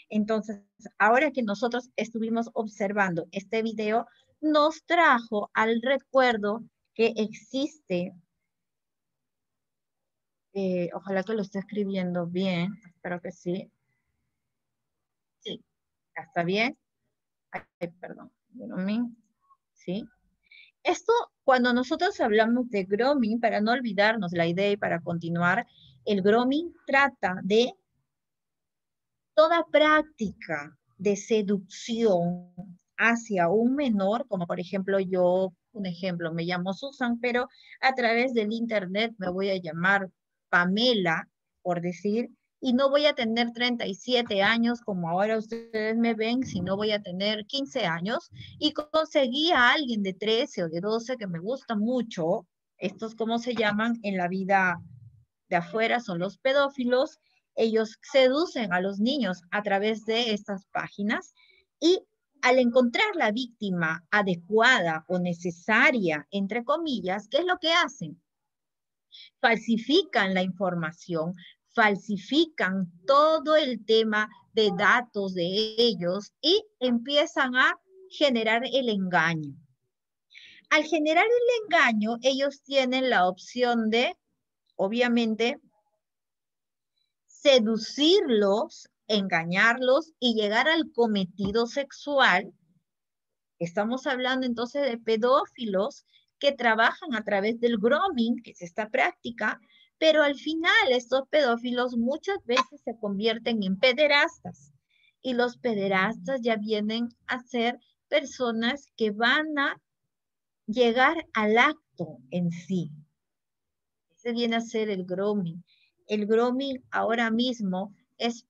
Entonces, ahora que nosotros estuvimos observando este video, nos trajo al recuerdo que existe, ojalá que lo esté escribiendo bien, espero que sí. Sí, ¿está bien? Ay, perdón, grooming, ¿sí? Esto, cuando nosotros hablamos de grooming, para no olvidarnos la idea y para continuar, el grooming trata de toda práctica de seducción hacia un menor, como por ejemplo yo, un ejemplo, me llamo Susan, pero a través del internet me voy a llamar Pamela, por decir, y no voy a tener 37 años como ahora ustedes me ven, sino voy a tener 15 años, y conseguí a alguien de 13 o de 12 que me gusta mucho. Estos, ¿cómo se llaman en la vida de afuera? Son los pedófilos. Ellos seducen a los niños a través de estas páginas y al encontrar la víctima adecuada o necesaria, entre comillas, ¿qué es lo que hacen? Falsifican la información, falsifican todo el tema de datos de ellos y empiezan a generar el engaño. Al generar el engaño, ellos tienen la opción de, obviamente, seducirlos, engañarlos y llegar al cometido sexual. Estamos hablando entonces de pedófilos que trabajan a través del grooming, que es esta práctica, pero al final estos pedófilos muchas veces se convierten en pederastas y los pederastas ya vienen a ser personas que van a llegar al acto en sí. Ese viene a ser el grooming. El grooming ahora mismo es,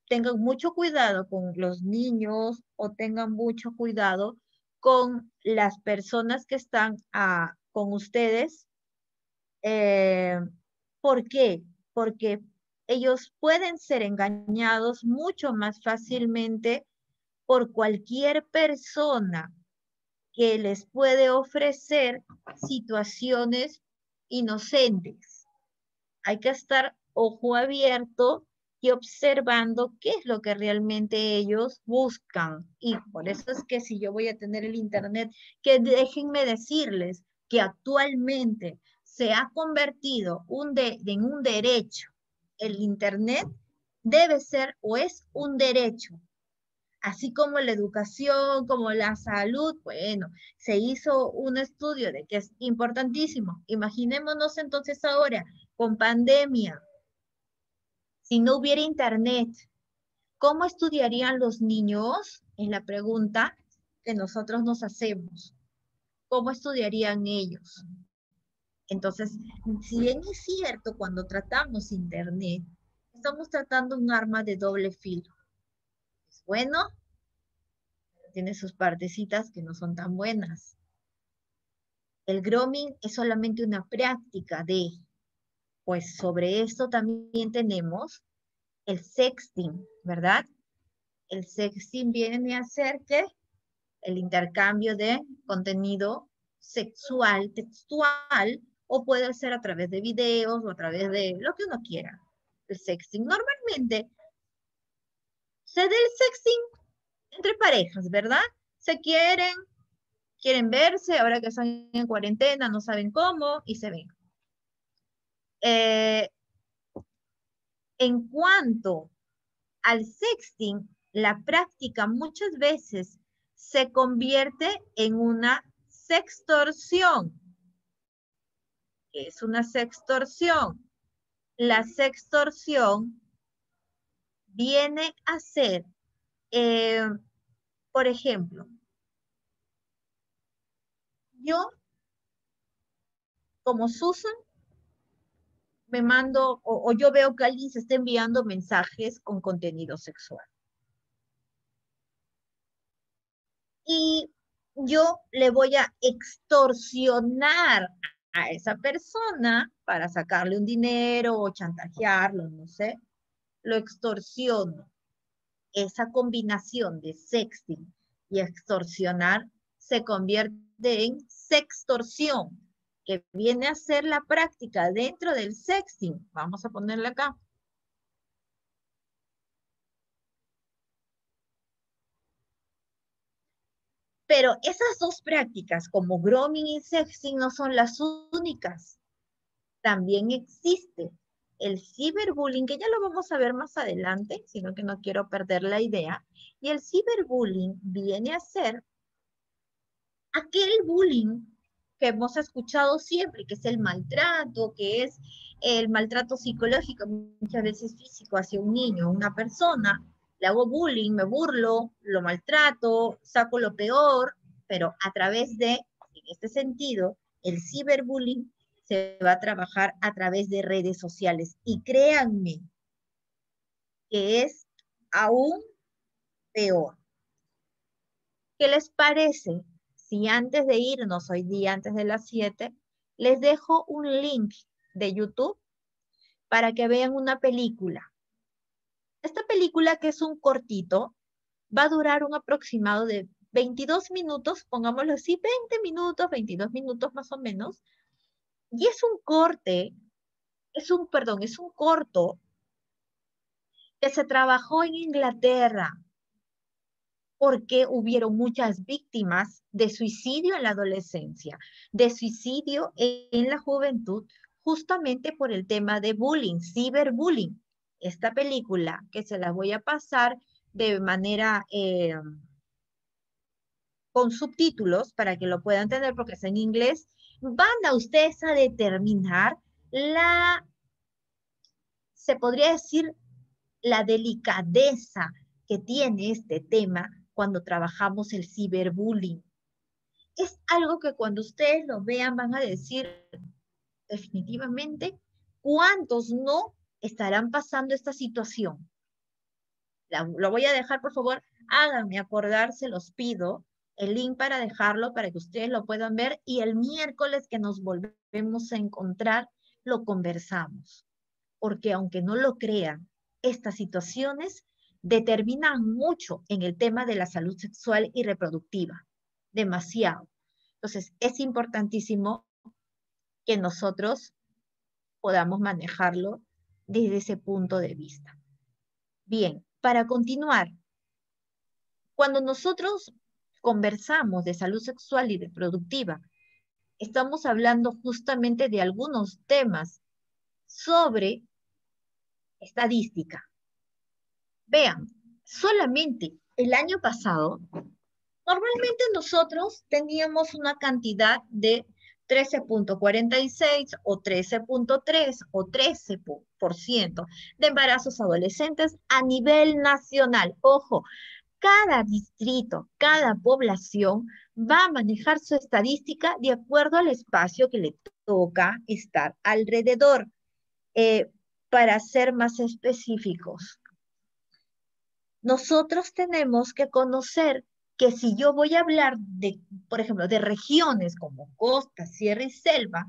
tengan mucho cuidado con los niños o tengan mucho cuidado con las personas que están con ustedes. Eh, ¿Por qué? Porque ellos pueden ser engañados mucho más fácilmente por cualquier persona que les puede ofrecer situaciones inocentes. Hay que estar ojo abierto y observando qué es lo que realmente ellos buscan. Y por eso es que si yo voy a tener el internet, que déjenme decirles que actualmente se ha convertido en un derecho. El internet debe ser o es un derecho. Así como la educación, como la salud, bueno, se hizo un estudio de que es importantísimo. Imaginémonos entonces ahora, con pandemia, si no hubiera internet, ¿cómo estudiarían los niños? Es la pregunta que nosotros nos hacemos. ¿Cómo estudiarían ellos? Entonces, si bien es cierto, cuando tratamos internet, estamos tratando un arma de doble filo. Es bueno, tiene sus partecitas que no son tan buenas. El grooming es solamente una práctica de, pues sobre esto también tenemos el sexting, ¿verdad? El sexting viene a ser que el intercambio de contenido sexual, textual, o puede ser a través de videos o a través de lo que uno quiera. El sexting normalmente se da el sexting entre parejas, ¿verdad? Se quieren verse, ahora que están en cuarentena, no saben cómo, y se ven. En cuanto al sexting, la práctica muchas veces se convierte en una sextorsión. ¿Qué es una sextorsión? La sextorsión viene a ser, por ejemplo, yo como Susan me mando, o yo veo que alguien se está enviando mensajes con contenido sexual. Y yo le voy a extorsionar a esa persona para sacarle un dinero o chantajearlo, no sé, lo extorsiono. Esa combinación de sexting y extorsionar se convierte en sextorsión, que viene a ser la práctica dentro del sexting. Vamos a ponerla acá. Pero esas dos prácticas, como grooming y sexting, no son las únicas. También existe el ciberbullying, que ya lo vamos a ver más adelante, sino que no quiero perder la idea. Y el ciberbullying viene a ser aquel bullying que hemos escuchado siempre, que es el maltrato, que es el maltrato psicológico, muchas veces físico, hacia un niño, una persona. Le hago bullying, me burlo, lo maltrato, saco lo peor, pero a través de, en este sentido, el ciberbullying se va a trabajar a través de redes sociales. Y créanme que es aún peor. ¿Qué les parece si antes de irnos hoy día, antes de las 7, les dejo un link de YouTube para que vean una película? Esta película, que es un cortito, va a durar un aproximado de 22 minutos, pongámoslo así, 20 minutos, 22 minutos más o menos. Y es un corte, es un corto que se trabajó en Inglaterra porque hubieron muchas víctimas de suicidio en la adolescencia, de suicidio en la juventud, justamente por el tema de bullying, ciberbullying. Esta película, que se la voy a pasar de manera con subtítulos para que lo puedan tener porque es en inglés, van a ustedes a determinar se podría decir, la delicadeza que tiene este tema cuando trabajamos el ciberbullying. Es algo que cuando ustedes lo vean van a decir definitivamente cuántos no estarán pasando esta situación. Lo voy a dejar, por favor, háganme acordar, se los pido, el link para dejarlo para que ustedes lo puedan ver y el miércoles que nos volvemos a encontrar lo conversamos. Porque aunque no lo crean, estas situaciones determinan mucho en el tema de la salud sexual y reproductiva, demasiado. Entonces, es importantísimo que nosotros podamos manejarlo desde ese punto de vista. Bien, para continuar, cuando nosotros conversamos de salud sexual y reproductiva, estamos hablando justamente de algunos temas sobre estadística. Vean, solamente el año pasado, normalmente nosotros teníamos una cantidad de 13.46 o 13.3 o 13% de embarazos adolescentes a nivel nacional. Ojo, cada distrito, cada población va a manejar su estadística de acuerdo al espacio que le toca estar alrededor. Para ser más específicos, nosotros tenemos que conocer que si yo voy a hablar de, por ejemplo, de regiones como costa, sierra y selva,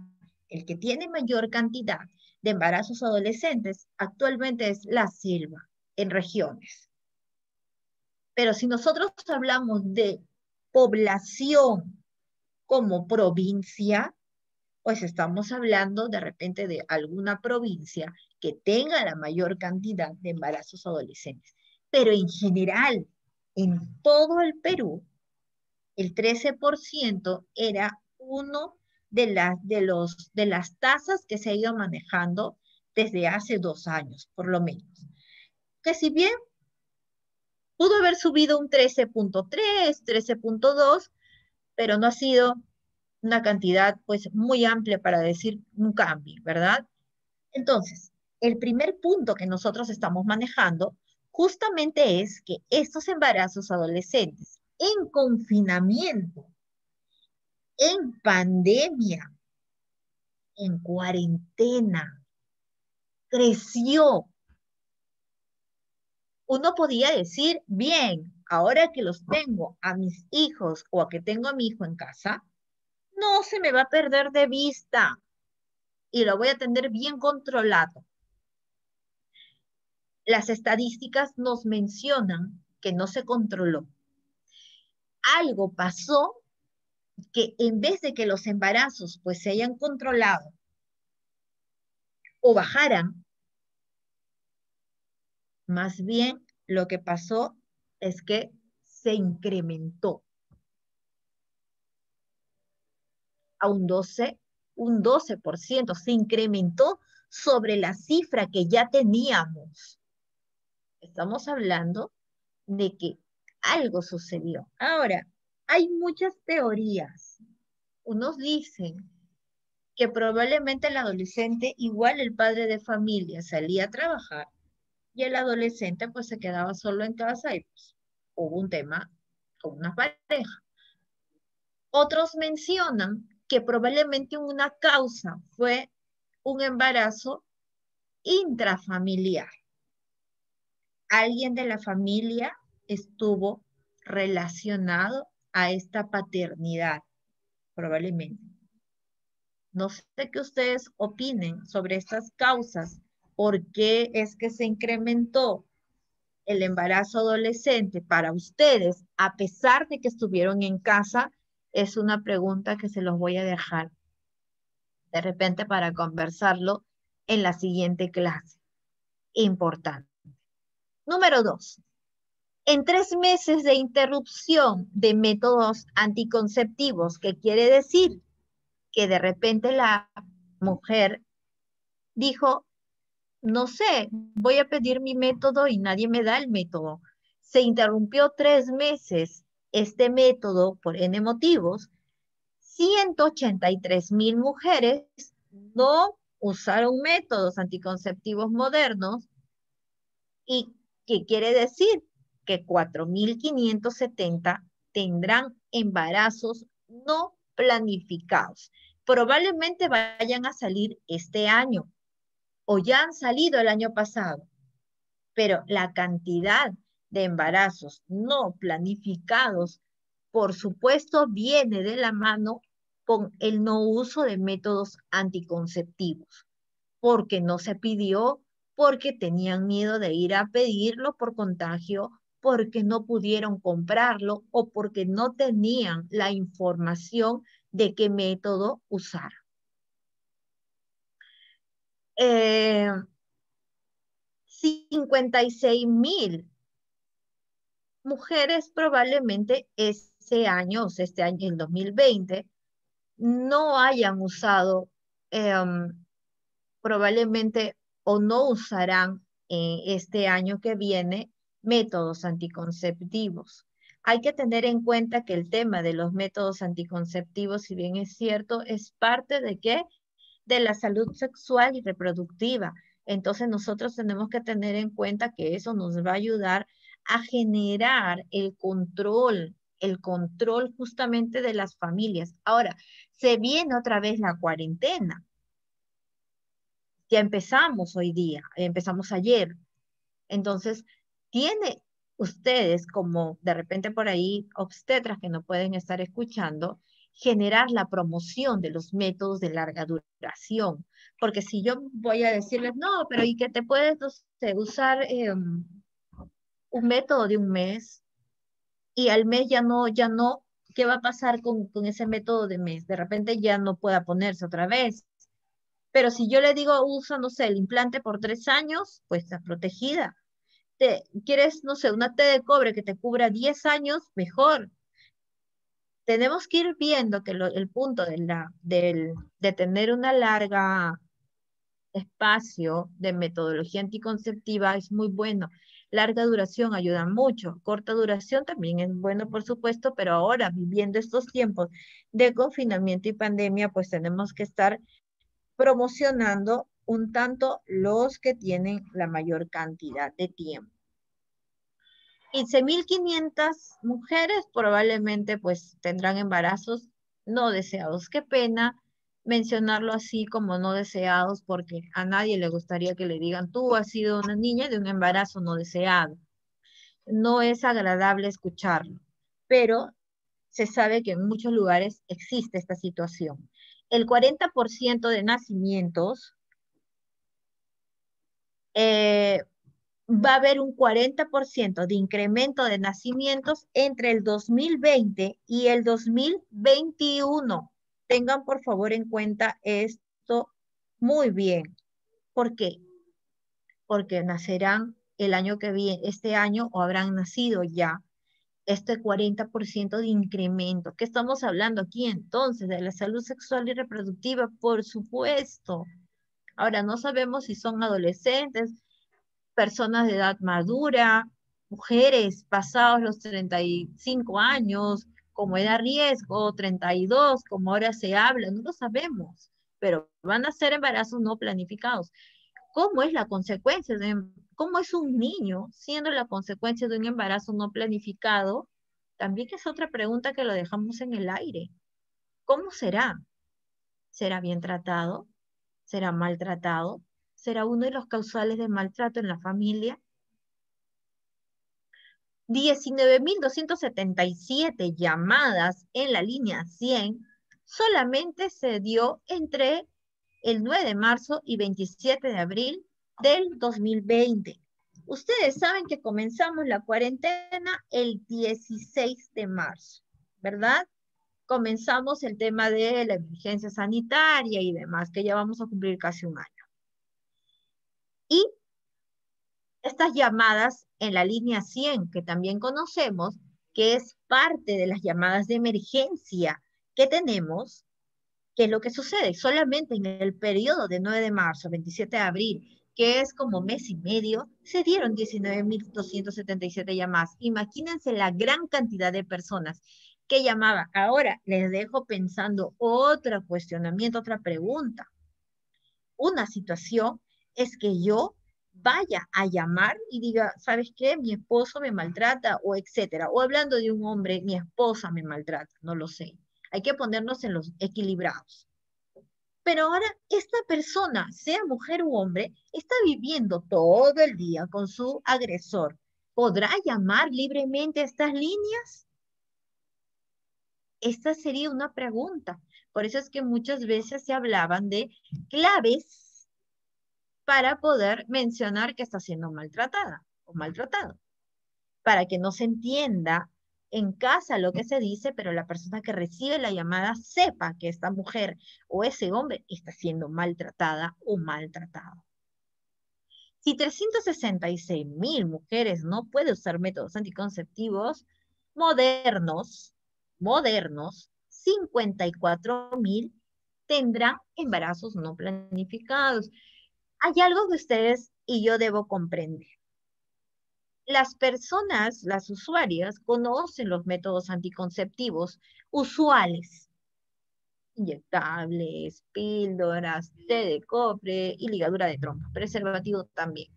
el que tiene mayor cantidad de embarazos adolescentes actualmente es la selva en regiones. Pero si nosotros hablamos de población como provincia, pues estamos hablando de repente de alguna provincia que tenga la mayor cantidad de embarazos adolescentes. Pero en general, en todo el Perú, el 13% era uno de las tasas que se ha ido manejando desde hace 2 años, por lo menos. Que si bien pudo haber subido un 13.3, 13.2, pero no ha sido una cantidad pues muy amplia para decir un cambio, ¿verdad? Entonces, el primer punto que nosotros estamos manejando justamente es que estos embarazos adolescentes en confinamiento, en pandemia, en cuarentena, creció. Uno podía decir, bien, ahora que los tengo a mis hijos o a que tengo a mi hijo en casa, no se me va a perder de vista y lo voy a tener bien controlado. Las estadísticas nos mencionan que no se controló. Algo pasó que en vez de que los embarazos pues se hayan controlado o bajaran, más bien lo que pasó es que se incrementó a un 12%, se incrementó sobre la cifra que ya teníamos. Estamos hablando de que algo sucedió. Ahora, hay muchas teorías. Unos dicen que probablemente el adolescente, igual el padre de familia, salía a trabajar y el adolescente pues se quedaba solo en casa y pues hubo un tema con una pareja. Otros mencionan que probablemente una causa fue un embarazo intrafamiliar. Alguien de la familia estuvo relacionado a esta paternidad, probablemente. No sé qué ustedes opinen sobre estas causas. ¿Por qué es que se incrementó el embarazo adolescente para ustedes, a pesar de que estuvieron en casa? Es una pregunta que se los voy a dejar de repente para conversarlo en la siguiente clase. Importante. Número 2. En 3 meses de interrupción de métodos anticonceptivos, ¿qué quiere decir? Que de repente la mujer dijo, no sé, voy a pedir mi método y nadie me da el método. Se interrumpió 3 meses este método por N motivos. 183,000 mujeres no usaron métodos anticonceptivos modernos. ¿Y qué quiere decir? Que 4,570 tendrán embarazos no planificados. Probablemente vayan a salir este año o ya han salido el año pasado, pero la cantidad de embarazos no planificados, por supuesto, viene de la mano con el no uso de métodos anticonceptivos, porque no se pidió, porque tenían miedo de ir a pedirlo por contagio, porque no pudieron comprarlo o porque no tenían la información de qué método usar. 56,000 mujeres probablemente ese año, o sea, este año, el 2020, no hayan usado, probablemente o no usarán este año que viene métodos anticonceptivos. Hay que tener en cuenta que el tema de los métodos anticonceptivos, si bien es cierto, es parte de qué? De la salud sexual y reproductiva. Entonces nosotros tenemos que tener en cuenta que eso nos va a ayudar a generar el control justamente de las familias. Ahora, se viene otra vez la cuarentena. Ya empezamos hoy día, empezamos ayer. Entonces, tiene ustedes como de repente por ahí obstetras que no pueden estar escuchando, generar la promoción de los métodos de larga duración. Porque si yo voy a decirles, no, pero ¿y que te puedes, no sé, usar un método de un mes y al mes ya no, ¿qué va a pasar con ese método de mes? De repente ya no pueda ponerse otra vez. Pero si yo le digo, usa, no sé, el implante por 3 años, pues está protegida. ¿Quieres, no sé, una T de cobre que te cubra 10 años? Mejor. Tenemos que ir viendo que el punto de tener una larga espacio de metodología anticonceptiva es muy bueno. Larga duración ayuda mucho, corta duración también es bueno, por supuesto, pero ahora viviendo estos tiempos de confinamiento y pandemia, pues tenemos que estar promocionando un tanto los que tienen la mayor cantidad de tiempo. 15.500 mujeres probablemente pues tendrán embarazos no deseados. Qué pena mencionarlo así como no deseados porque a nadie le gustaría que le digan tú has sido una niña de un embarazo no deseado. No es agradable escucharlo, pero se sabe que en muchos lugares existe esta situación. El 40% de nacimientos eh, va a haber un 40% de incremento de nacimientos entre el 2020 y el 2021. Tengan por favor en cuenta esto muy bien. ¿Por qué? Porque nacerán el año que viene, este año, o habrán nacido ya este 40% de incremento. ¿Qué estamos hablando aquí entonces? De la salud sexual y reproductiva, por supuesto. Ahora, no sabemos si son adolescentes, personas de edad madura, mujeres pasados los 35 años, como edad riesgo, 32, como ahora se habla, no lo sabemos, pero van a ser embarazos no planificados. ¿Cómo es la consecuencia cómo es un niño siendo la consecuencia de un embarazo no planificado? También es otra pregunta que lo dejamos en el aire. ¿Cómo será? ¿Será bien tratado? ¿Será maltratado? ¿Será uno de los causales de maltrato en la familia? 19.277 llamadas en la línea 100 solamente se dio entre el 9 de marzo y 27 de abril del 2020. Ustedes saben que comenzamos la cuarentena el 16 de marzo, ¿verdad? Comenzamos el tema de la emergencia sanitaria y demás, que ya vamos a cumplir casi un año. Y estas llamadas en la línea 100, que también conocemos, que es parte de las llamadas de emergencia que tenemos, ¿qué es lo que sucede? Solamente en el periodo de 9 de marzo a 27 de abril, que es como mes y medio, se dieron 19.277 llamadas. Imagínense la gran cantidad de personas que llamaban. Ahora les dejo pensando otro cuestionamiento, otra pregunta. Una situación es que yo vaya a llamar y diga, ¿sabes qué? Mi esposo me maltrata o etcétera. O hablando de un hombre, mi esposa me maltrata, no lo sé. Hay que ponernos en los equilibrados. Pero ahora esta persona, sea mujer u hombre, está viviendo todo el día con su agresor. ¿Podrá llamar libremente a estas líneas? Esta sería una pregunta. Por eso es que muchas veces se hablaban de claves para poder mencionar que está siendo maltratada o maltratado, para que no se entienda en casa lo que se dice, pero la persona que recibe la llamada sepa que esta mujer o ese hombre está siendo maltratada o maltratado. Si 366.000 mujeres no pueden usar métodos anticonceptivos modernos, 54.000 tendrán embarazos no planificados. Hay algo que ustedes y yo debo comprender. Las personas, las usuarias, conocen los métodos anticonceptivos usuales, inyectables, píldoras, té de cobre y ligadura de trompa, preservativo también.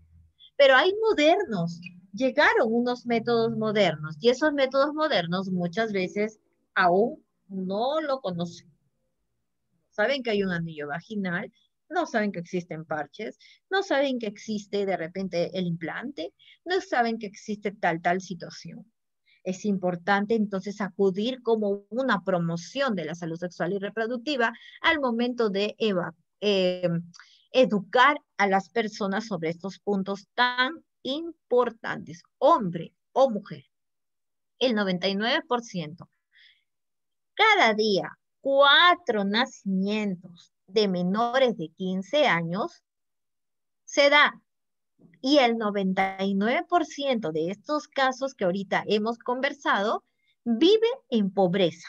Pero hay modernos, llegaron unos métodos modernos y esos métodos modernos muchas veces aún no lo conocen. Saben que hay un anillo vaginal, no saben que existen parches, no saben que existe de repente el implante, no saben que existe tal situación. Es importante entonces acudir como una promoción de la salud sexual y reproductiva al momento de educar a las personas sobre estos puntos tan importantes, hombre o mujer. El 99%. Cada día, 4 nacimientos de menores de 15 años se da. Y el 99% de estos casos que ahorita hemos conversado vive en pobreza.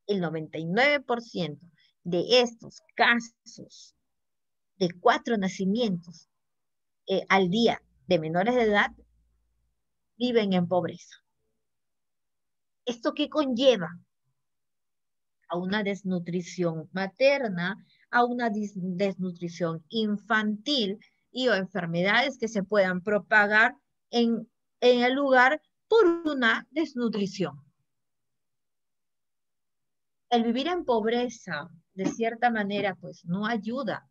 El 99% de estos casos de 4 nacimientos al día de menores de edad viven en pobreza. ¿Esto qué conlleva? A una desnutrición materna, a una desnutrición infantil y o enfermedades que se puedan propagar en el lugar por una desnutrición. El vivir en pobreza, de cierta manera, pues no ayuda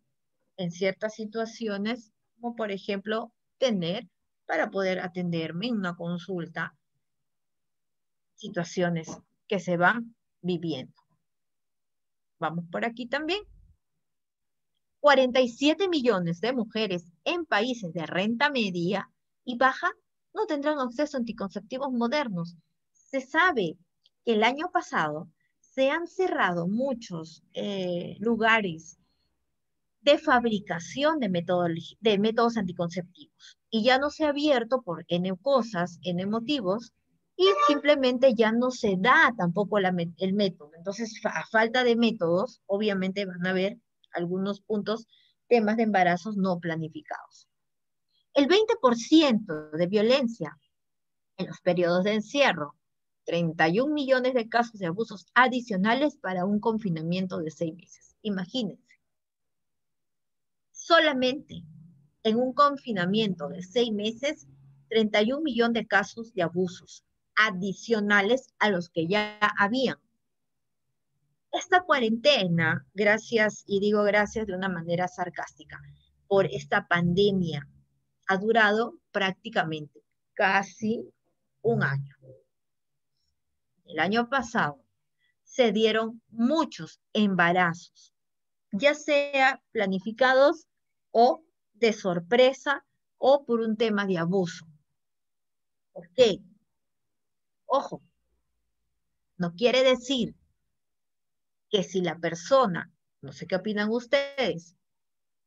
en ciertas situaciones, como por ejemplo, tener para poder atenderme en una consulta, situaciones que se van viviendo. Vamos por aquí también. 47 millones de mujeres en países de renta media y baja no tendrán acceso a anticonceptivos modernos. Se sabe que el año pasado se han cerrado muchos lugares de fabricación de métodos anticonceptivos y ya no se ha abierto por N cosas, N motivos, y simplemente ya no se da tampoco el método. Entonces, a falta de métodos, obviamente van a haber algunos puntos, temas de embarazos no planificados. El 20% de violencia en los periodos de encierro, 31 millones de casos de abusos adicionales para un confinamiento de 6 meses. Imagínense, solamente en un confinamiento de 6 meses, 31 millones de casos de abusos adicionales a los que ya habían. Esta cuarentena, gracias, y digo gracias de una manera sarcástica, por esta pandemia, ha durado prácticamente casi un año. El año pasado se dieron muchos embarazos, ya sea planificados o de sorpresa o por un tema de abuso. ¿Por qué? Ojo, no quiere decir que si la persona, no sé qué opinan ustedes,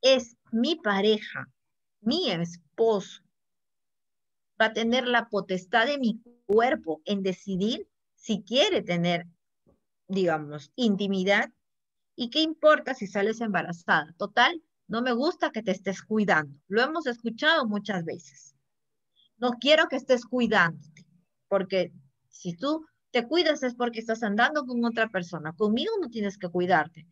es mi pareja, mi esposo, va a tener la potestad de mi cuerpo en decidir si quiere tener, digamos, intimidad. ¿Y qué importa si sales embarazada? Total, no me gusta que te estés cuidando. Lo hemos escuchado muchas veces. No quiero que estés cuidándote, porque si tú te cuidas es porque estás andando con otra persona. Conmigo no tienes que cuidarte.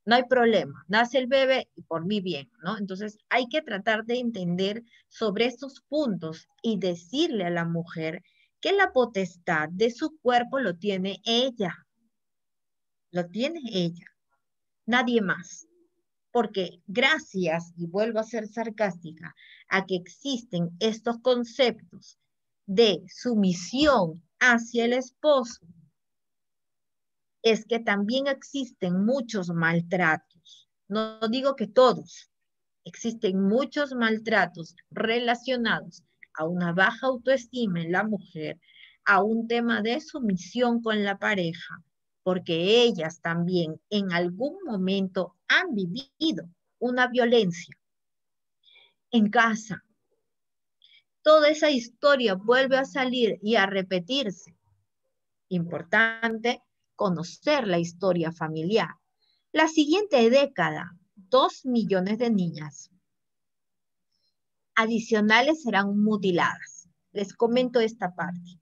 No hay problema. Nace el bebé y por mí bien, ¿no? Entonces hay que tratar de entender sobre estos puntos y decirle a la mujer que la potestad de su cuerpo lo tiene ella. Lo tiene ella, nadie más. Porque gracias, y vuelvo a ser sarcástica, a que existen estos conceptos de sumisión hacia el esposo, es que también existen muchos maltratos. No digo que todos, existen muchos maltratos relacionados a una baja autoestima en la mujer, a un tema de sumisión con la pareja, porque ellas también en algún momento han vivido una violencia en casa. Toda esa historia vuelve a salir y a repetirse. Importante conocer la historia familiar. La siguiente década, 2 millones de niñas adicionales serán mutiladas. Les comento esta parte.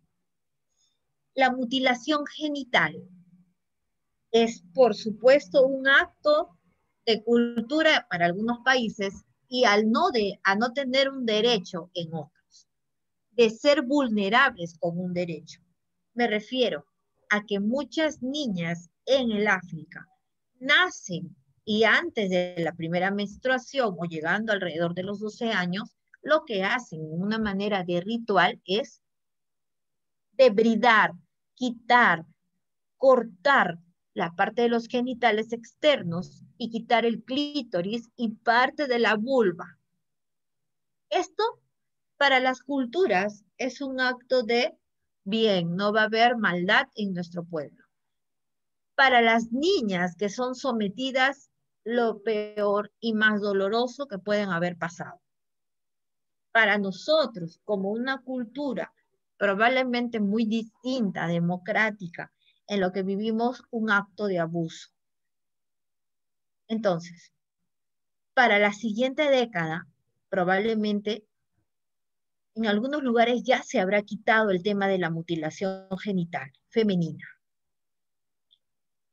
La mutilación genital es, por supuesto, un acto de cultura para algunos países y a no tener un derecho en otros, de ser vulnerables con un derecho. Me refiero a que muchas niñas en el África nacen y antes de la primera menstruación o llegando alrededor de los 12 años, lo que hacen de una manera de ritual es debridar, quitar, cortar la parte de los genitales externos y quitar el clítoris y parte de la vulva. Esto para las culturas es un acto de bien, no va a haber maldad en nuestro pueblo. Para las niñas que son sometidas, lo peor y más doloroso que pueden haber pasado. Para nosotros, como una cultura probablemente muy distinta, democrática, en lo que vivimos un acto de abuso. Entonces, para la siguiente década, probablemente en algunos lugares ya se habrá quitado el tema de la mutilación genital femenina,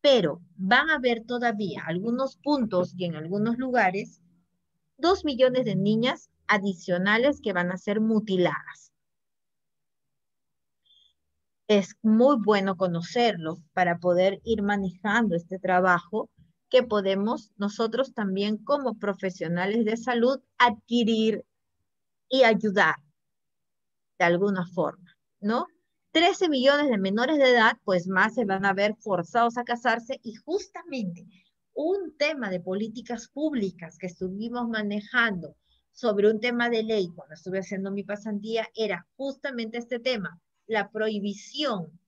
pero van a haber todavía algunos puntos y en algunos lugares 2 millones de niñas adicionales que van a ser mutiladas. Es muy bueno conocerlo para poder ir manejando este trabajo que podemos nosotros también como profesionales de salud adquirir y ayudar de alguna forma, ¿no? 13 millones de menores de edad, pues más se van a ver forzados a casarse y justamente un tema de políticas públicas que estuvimos manejando sobre un tema de ley cuando estuve haciendo mi pasantía era justamente este tema, la prohibición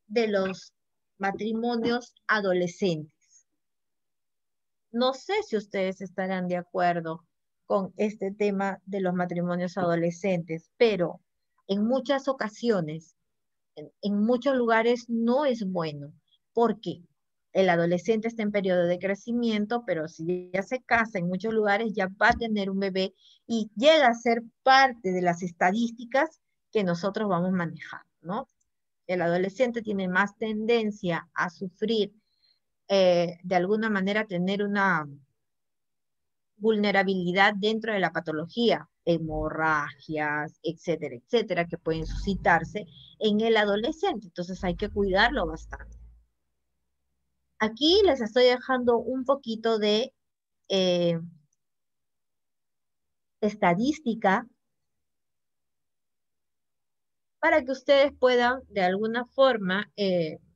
de los matrimonios adolescentes. No sé si ustedes estarán de acuerdo con este tema de los matrimonios adolescentes, pero en muchas ocasiones, en muchos lugares no es bueno, porque el adolescente está en periodo de crecimiento, pero si ya se casa en muchos lugares ya va a tener un bebé y llega a ser parte de las estadísticas que nosotros vamos manejando, ¿no? El adolescente tiene más tendencia a sufrir, de alguna manera tener una vulnerabilidad dentro de la patología, hemorragias, etcétera, etcétera, que pueden suscitarse en el adolescente. Entonces hay que cuidarlo bastante. Aquí les estoy dejando un poquito de eh, estadística para que ustedes puedan de alguna forma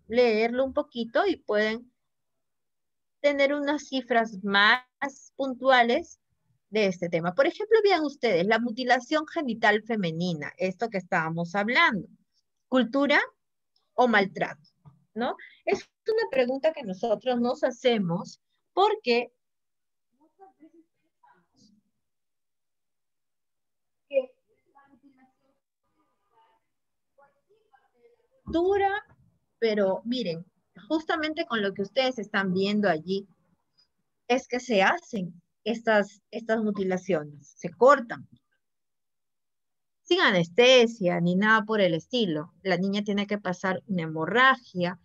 leerlo un poquito y pueden tener unas cifras más puntuales de este tema. Por ejemplo, vean ustedes, la mutilación genital femenina, esto que estábamos hablando, cultura o maltrato, ¿no? Es una pregunta que nosotros nos hacemos porque muchas veces pensamos que la mutilación pues sí parte de la cultura, pero miren, justamente con lo que ustedes están viendo allí, es que se hacen estas mutilaciones, se cortan, sin anestesia ni nada por el estilo. La niña tiene que pasar una hemorragia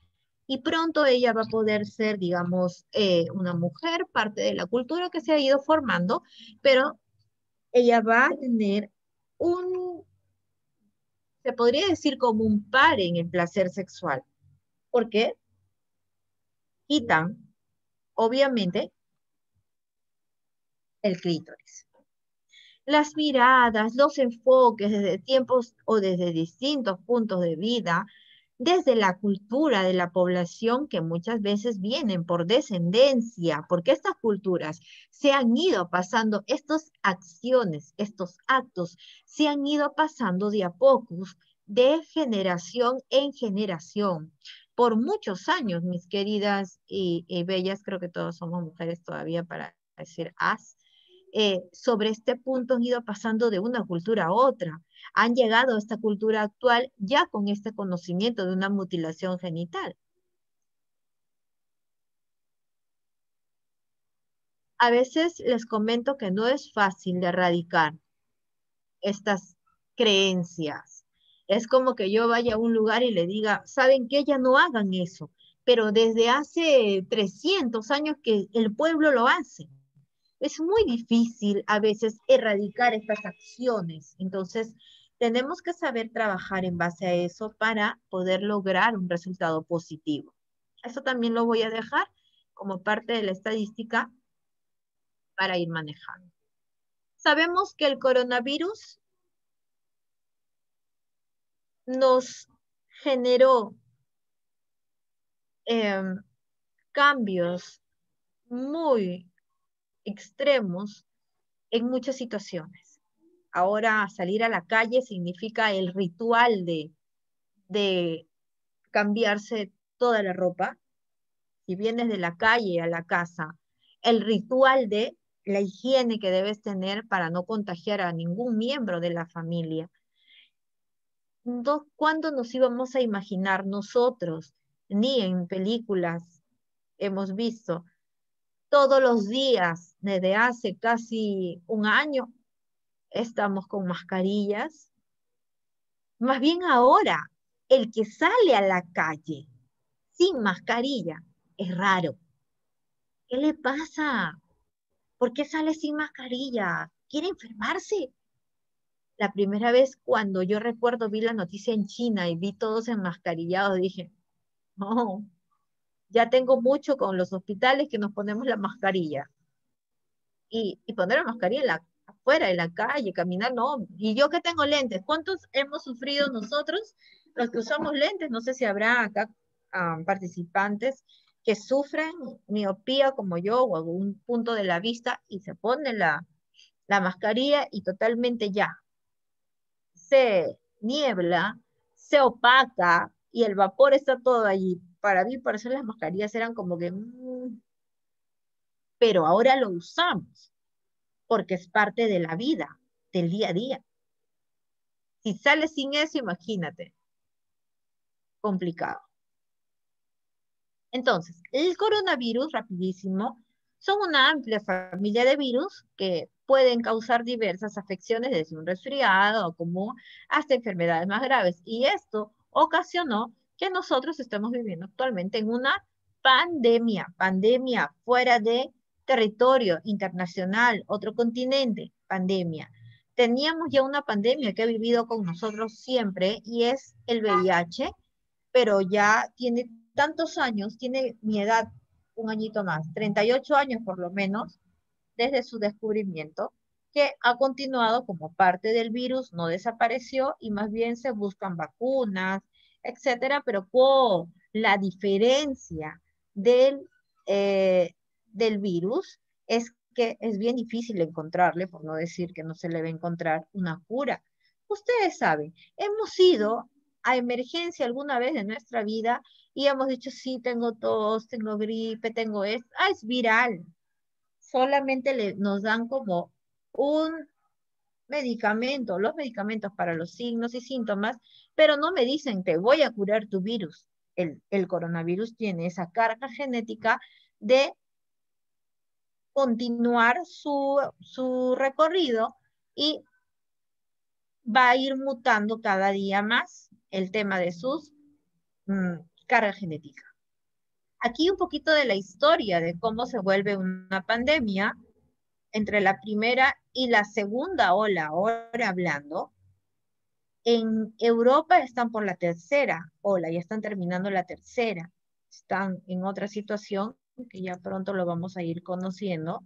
y pronto ella va a poder ser, digamos, una mujer, parte de la cultura que se ha ido formando, pero ella va a tener un, se podría decir como un par en el placer sexual, porque quitan, obviamente, el clítoris. Las miradas, los enfoques desde tiempos o desde distintos puntos de vida, desde la cultura de la población que muchas veces vienen por descendencia, porque estas culturas se han ido pasando, estas acciones, estos actos, se han ido pasando de a pocos, de generación en generación. Por muchos años, mis queridas y bellas, creo que todos somos mujeres todavía para decir as, sobre este punto han ido pasando de una cultura a otra. Han llegado a esta cultura actual ya con este conocimiento de una mutilación genital. A veces les comento que no es fácil de erradicar estas creencias. Es como que yo vaya a un lugar y le diga, ¿saben qué? Ya no hagan eso. Pero desde hace 300 años que el pueblo lo hace. Es muy difícil a veces erradicar estas acciones. Entonces, tenemos que saber trabajar en base a eso para poder lograr un resultado positivo. Eso también lo voy a dejar como parte de la estadística para ir manejando. Sabemos que el coronavirus nos generó em, cambios muy extremos en muchas situaciones. Ahora salir a la calle significa el ritual de cambiarse toda la ropa. Si vienes de la calle a la casa, el ritual de la higiene que debes tener para no contagiar a ningún miembro de la familia. ¿Cuándo nos íbamos a imaginar nosotros, ni en películas hemos visto, todos los días desde hace casi un año, estamos con mascarillas. Más bien ahora, el que sale a la calle sin mascarilla es raro. ¿Qué le pasa? ¿Por qué sale sin mascarilla? ¿Quiere enfermarse? La primera vez cuando yo recuerdo vi la noticia en China y vi todos enmascarillados, dije, no, ya tengo mucho con los hospitales que nos ponemos la mascarilla. Y poner la mascarilla afuera, en la calle, caminar, no. Y yo que tengo lentes, ¿cuántos hemos sufrido nosotros, los que usamos lentes? No sé si habrá acá participantes que sufren miopía como yo o algún punto de la vista y se ponen la mascarilla y totalmente ya se niebla, se opaca y el vapor está todo allí. Para mí, por eso las mascarillas eran como que, pero ahora lo usamos porque es parte de la vida, del día a día. Si sales sin eso, imagínate, complicado. Entonces, el coronavirus, rapidísimo, son una amplia familia de virus que pueden causar diversas afecciones, desde un resfriado común hasta enfermedades más graves. Y esto ocasionó que nosotros estemos viviendo actualmente en una pandemia fuera de territorio internacional, otro continente, pandemia. Teníamos ya una pandemia que ha vivido con nosotros siempre y es el VIH, pero ya tiene tantos años, tiene mi edad, un añito más, 38 años por lo menos, desde su descubrimiento, que ha continuado como parte del virus, no desapareció y más bien se buscan vacunas, etcétera, pero la diferencia del, del virus es que es bien difícil encontrarle, por no decir que no se le va a encontrar una cura. Ustedes saben, hemos ido a emergencia alguna vez en nuestra vida y hemos dicho, sí, tengo tos, tengo gripe, tengo esto, es viral. Solamente nos dan como un medicamento, los medicamentos para los signos y síntomas, pero no me dicen, te voy a curar tu virus. El coronavirus tiene esa carga genética de continuar su recorrido y va a ir mutando cada día más el tema de sus carga genética. Aquí un poquito de la historia de cómo se vuelve una pandemia entre la primera y la segunda ola, ahora hablando. En Europa están por la tercera ola, ya están terminando la tercera. Están en otra situación que ya pronto lo vamos a ir conociendo.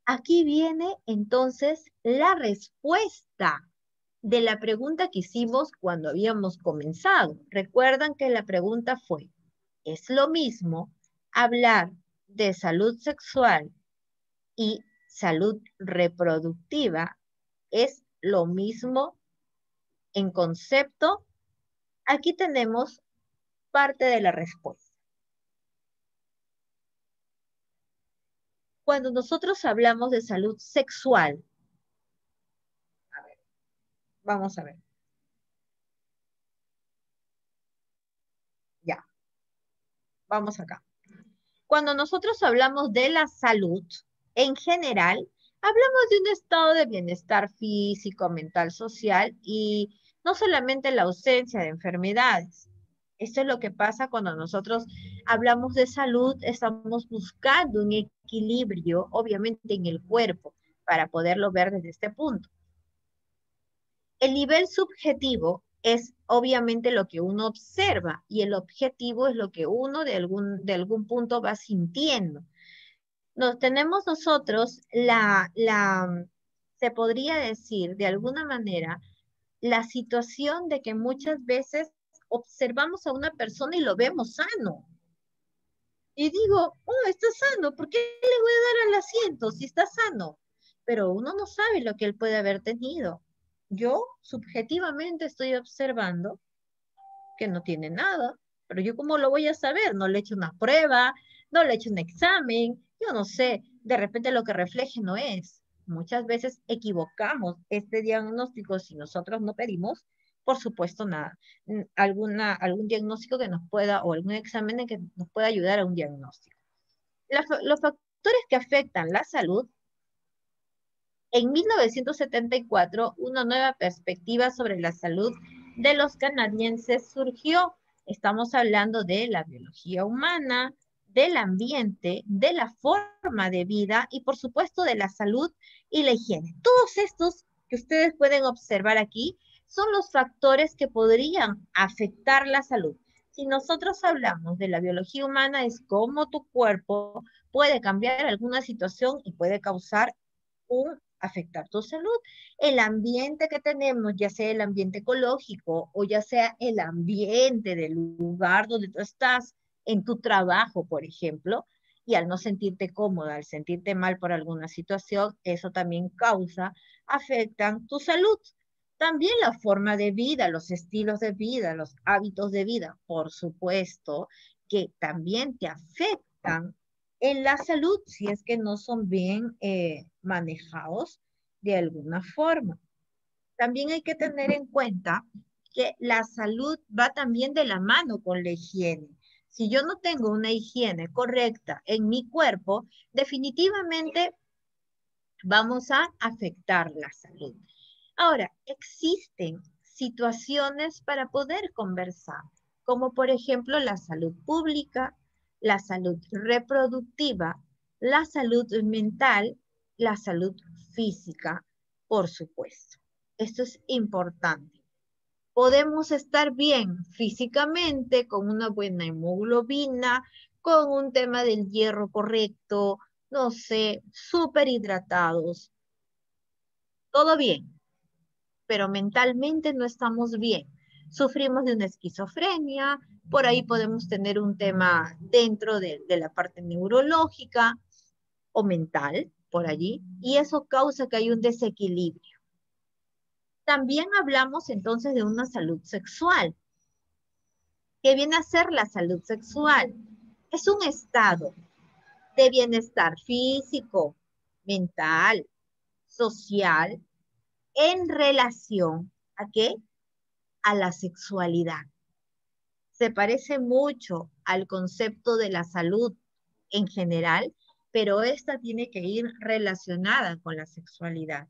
Aquí viene entonces la respuesta de la pregunta que hicimos cuando habíamos comenzado. Recuerdan que la pregunta fue, ¿es lo mismo hablar de salud sexual y salud reproductiva? ¿Es lo mismo en concepto? Aquí tenemos parte de la respuesta. Cuando nosotros hablamos de salud sexual, a ver, vamos a ver. Ya, vamos acá. Cuando nosotros hablamos de la salud, en general, hablamos de un estado de bienestar físico, mental, social y no solamente la ausencia de enfermedades. Esto es lo que pasa cuando nosotros hablamos de salud, estamos buscando un equilibrio, obviamente, en el cuerpo, para poderlo ver desde este punto. El nivel subjetivo es obviamente lo que uno observa y el objetivo es lo que uno de algún punto va sintiendo. Tenemos nosotros se podría decir de alguna manera, la situación de que muchas veces observamos a una persona y lo vemos sano. Y digo, oh, está sano, ¿por qué le voy a dar al asiento si está sano? Pero uno no sabe lo que él puede haber tenido. Yo subjetivamente estoy observando que no tiene nada, pero yo cómo lo voy a saber, no le he hecho una prueba, no le he hecho un examen, yo no sé, de repente lo que refleje no es. Muchas veces equivocamos este diagnóstico si nosotros no pedimos, por supuesto, nada, algún diagnóstico que nos pueda, o algún examen que nos pueda ayudar a un diagnóstico. Los factores que afectan la salud En 1974, una nueva perspectiva sobre la salud de los canadienses surgió. Estamos hablando de la biología humana, del ambiente, de la forma de vida y por supuesto de la salud y la higiene. Todos estos que ustedes pueden observar aquí son los factores que podrían afectar la salud. Si nosotros hablamos de la biología humana, es cómo tu cuerpo puede cambiar alguna situación y puede causar afectar tu salud. El ambiente que tenemos, ya sea el ambiente ecológico o ya sea el ambiente del lugar donde tú estás, en tu trabajo, por ejemplo, y al no sentirte cómoda, al sentirte mal por alguna situación, eso también afectan tu salud. También la forma de vida, los estilos de vida, los hábitos de vida, por supuesto, que también te afectan en la salud si es que no son bien manejados de alguna forma. También hay que tener en cuenta que la salud va también de la mano con la higiene. Si yo no tengo una higiene correcta en mi cuerpo, definitivamente vamos a afectar la salud. Ahora, existen situaciones para poder conversar, como por ejemplo la salud pública, la salud reproductiva, la salud mental, la salud física, por supuesto. Esto es importante. Podemos estar bien físicamente, con una buena hemoglobina, con un tema del hierro correcto, no sé, súper hidratados. Todo bien, pero mentalmente no estamos bien. Sufrimos de una esquizofrenia, por ahí podemos tener un tema dentro de la parte neurológica o mental, por allí, y eso causa que hay un desequilibrio. También hablamos entonces de una salud sexual. ¿Qué viene a ser la salud sexual? Es un estado de bienestar físico, mental, social, en relación ¿a qué? A la sexualidad. Se parece mucho al concepto de la salud en general, pero esta tiene que ir relacionada con la sexualidad.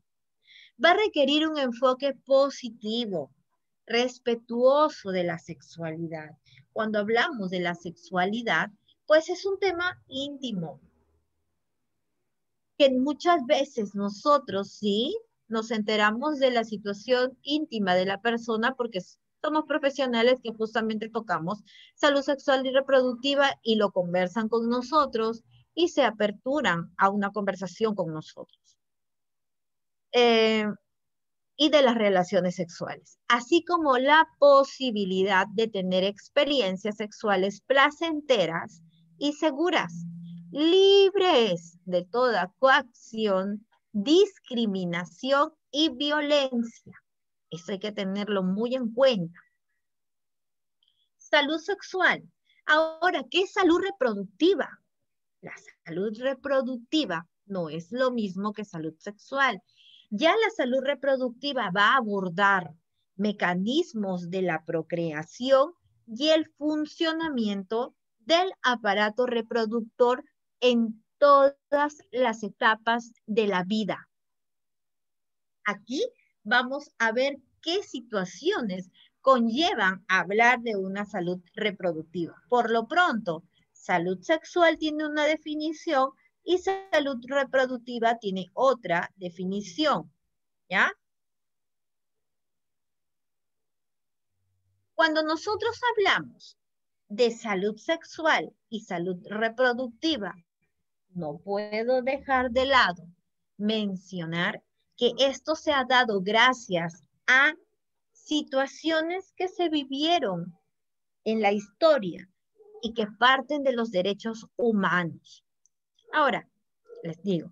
Va a requerir un enfoque positivo, respetuoso de la sexualidad. Cuando hablamos de la sexualidad, pues es un tema íntimo, que muchas veces nosotros sí nos enteramos de la situación íntima de la persona porque somos profesionales que justamente tocamos salud sexual y reproductiva y lo conversan con nosotros y se aperturan a una conversación con nosotros. Y de las relaciones sexuales, así como la posibilidad de tener experiencias sexuales placenteras y seguras, libres de toda coacción, discriminación y violencia. Eso hay que tenerlo muy en cuenta. Salud sexual. Ahora, ¿qué es salud reproductiva? La salud reproductiva no es lo mismo que salud sexual. Ya la salud reproductiva va a abordar mecanismos de la procreación y el funcionamiento del aparato reproductor en todas las etapas de la vida. Aquí vamos a ver qué situaciones conllevan a hablar de una salud reproductiva. Por lo pronto, salud sexual tiene una definición y salud reproductiva tiene otra definición, ¿ya? Cuando nosotros hablamos de salud sexual y salud reproductiva, no puedo dejar de lado mencionar que esto se ha dado gracias a situaciones que se vivieron en la historia y que parten de los derechos humanos. Ahora, les digo,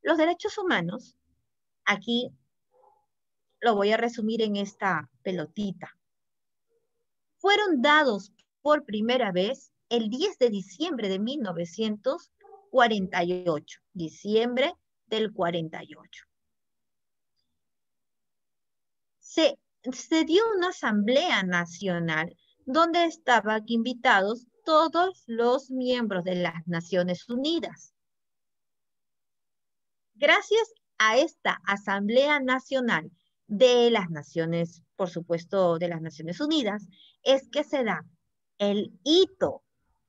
los derechos humanos, aquí lo voy a resumir en esta pelotita, fueron dados por primera vez el 10 de diciembre de 1948, diciembre del 48. Se dio una asamblea nacional donde estaban invitados todos los miembros de las Naciones Unidas. Gracias a esta Asamblea Nacional de las Naciones, por supuesto, de las Naciones Unidas, es que se da el hito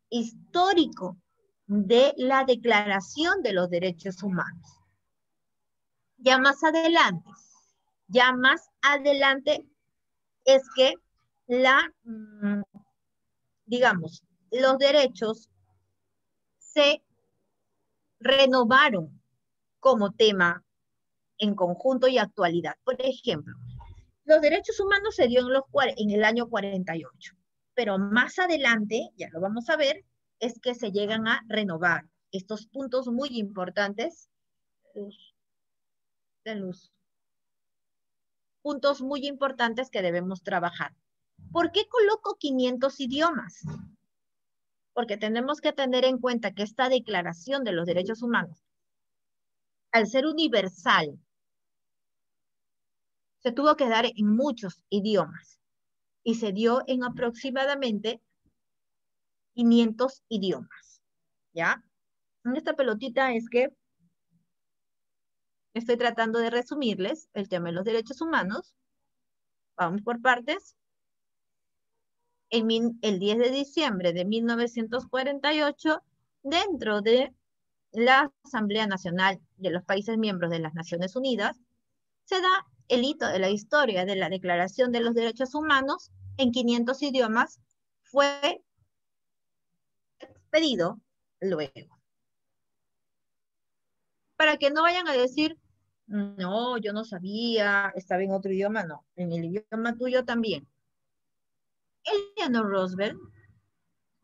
histórico de la Declaración de los Derechos Humanos. Ya más adelante es que digamos, los derechos se renovaron como tema en conjunto y actualidad. Por ejemplo, los derechos humanos se dio en el año 48, pero más adelante, ya lo vamos a ver, es que se llegan a renovar estos puntos muy importantes, puntos muy importantes que debemos trabajar. ¿Por qué coloco 500 idiomas? Porque tenemos que tener en cuenta que esta Declaración de los Derechos Humanos, al ser universal, se tuvo que dar en muchos idiomas y se dio en aproximadamente 500 idiomas, ¿ya? En esta pelotita es que estoy tratando de resumirles el tema de los derechos humanos. Vamos por partes. El 10 de diciembre de 1948, dentro de la Asamblea Nacional de los Países Miembros de las Naciones Unidas, se da el hito de la historia de la Declaración de los Derechos Humanos en 500 idiomas, fue expedido luego. Para que no vayan a decir, no, yo no sabía, estaba en otro idioma, no, en el idioma tuyo también. Eleanor Roosevelt,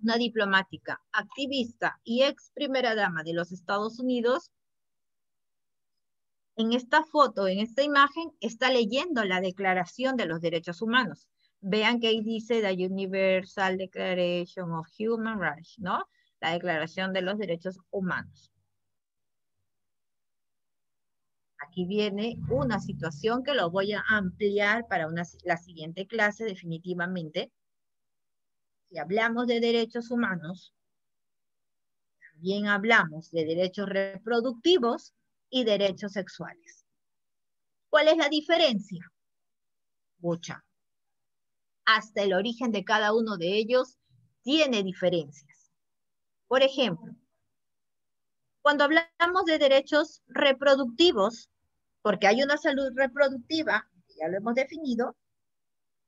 una diplomática, activista y ex primera dama de los Estados Unidos, en esta foto, en esta imagen, está leyendo la Declaración de los Derechos Humanos. Vean que ahí dice The Universal Declaration of Human Rights, ¿no? La Declaración de los Derechos Humanos. Aquí viene una situación que lo voy a ampliar para la siguiente clase definitivamente. Si hablamos de derechos humanos, también hablamos de derechos reproductivos y derechos sexuales. ¿Cuál es la diferencia? Mucha. Hasta el origen de cada uno de ellos tiene diferencias. Por ejemplo, cuando hablamos de derechos reproductivos, porque hay una salud reproductiva, ya lo hemos definido,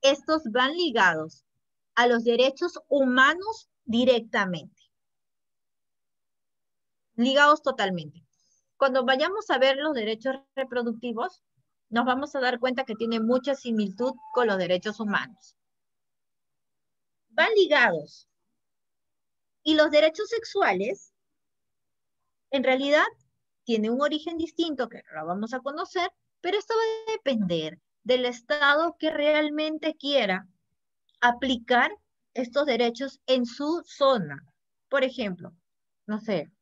estos van ligados a los derechos humanos directamente. Ligados totalmente. Cuando vayamos a ver los derechos reproductivos, nos vamos a dar cuenta que tienen mucha similitud con los derechos humanos. Van ligados. Y los derechos sexuales, en realidad, tienen un origen distinto que lo vamos a conocer, pero esto va a depender del Estado que realmente quiera aplicar estos derechos en su zona. Por ejemplo, no sé,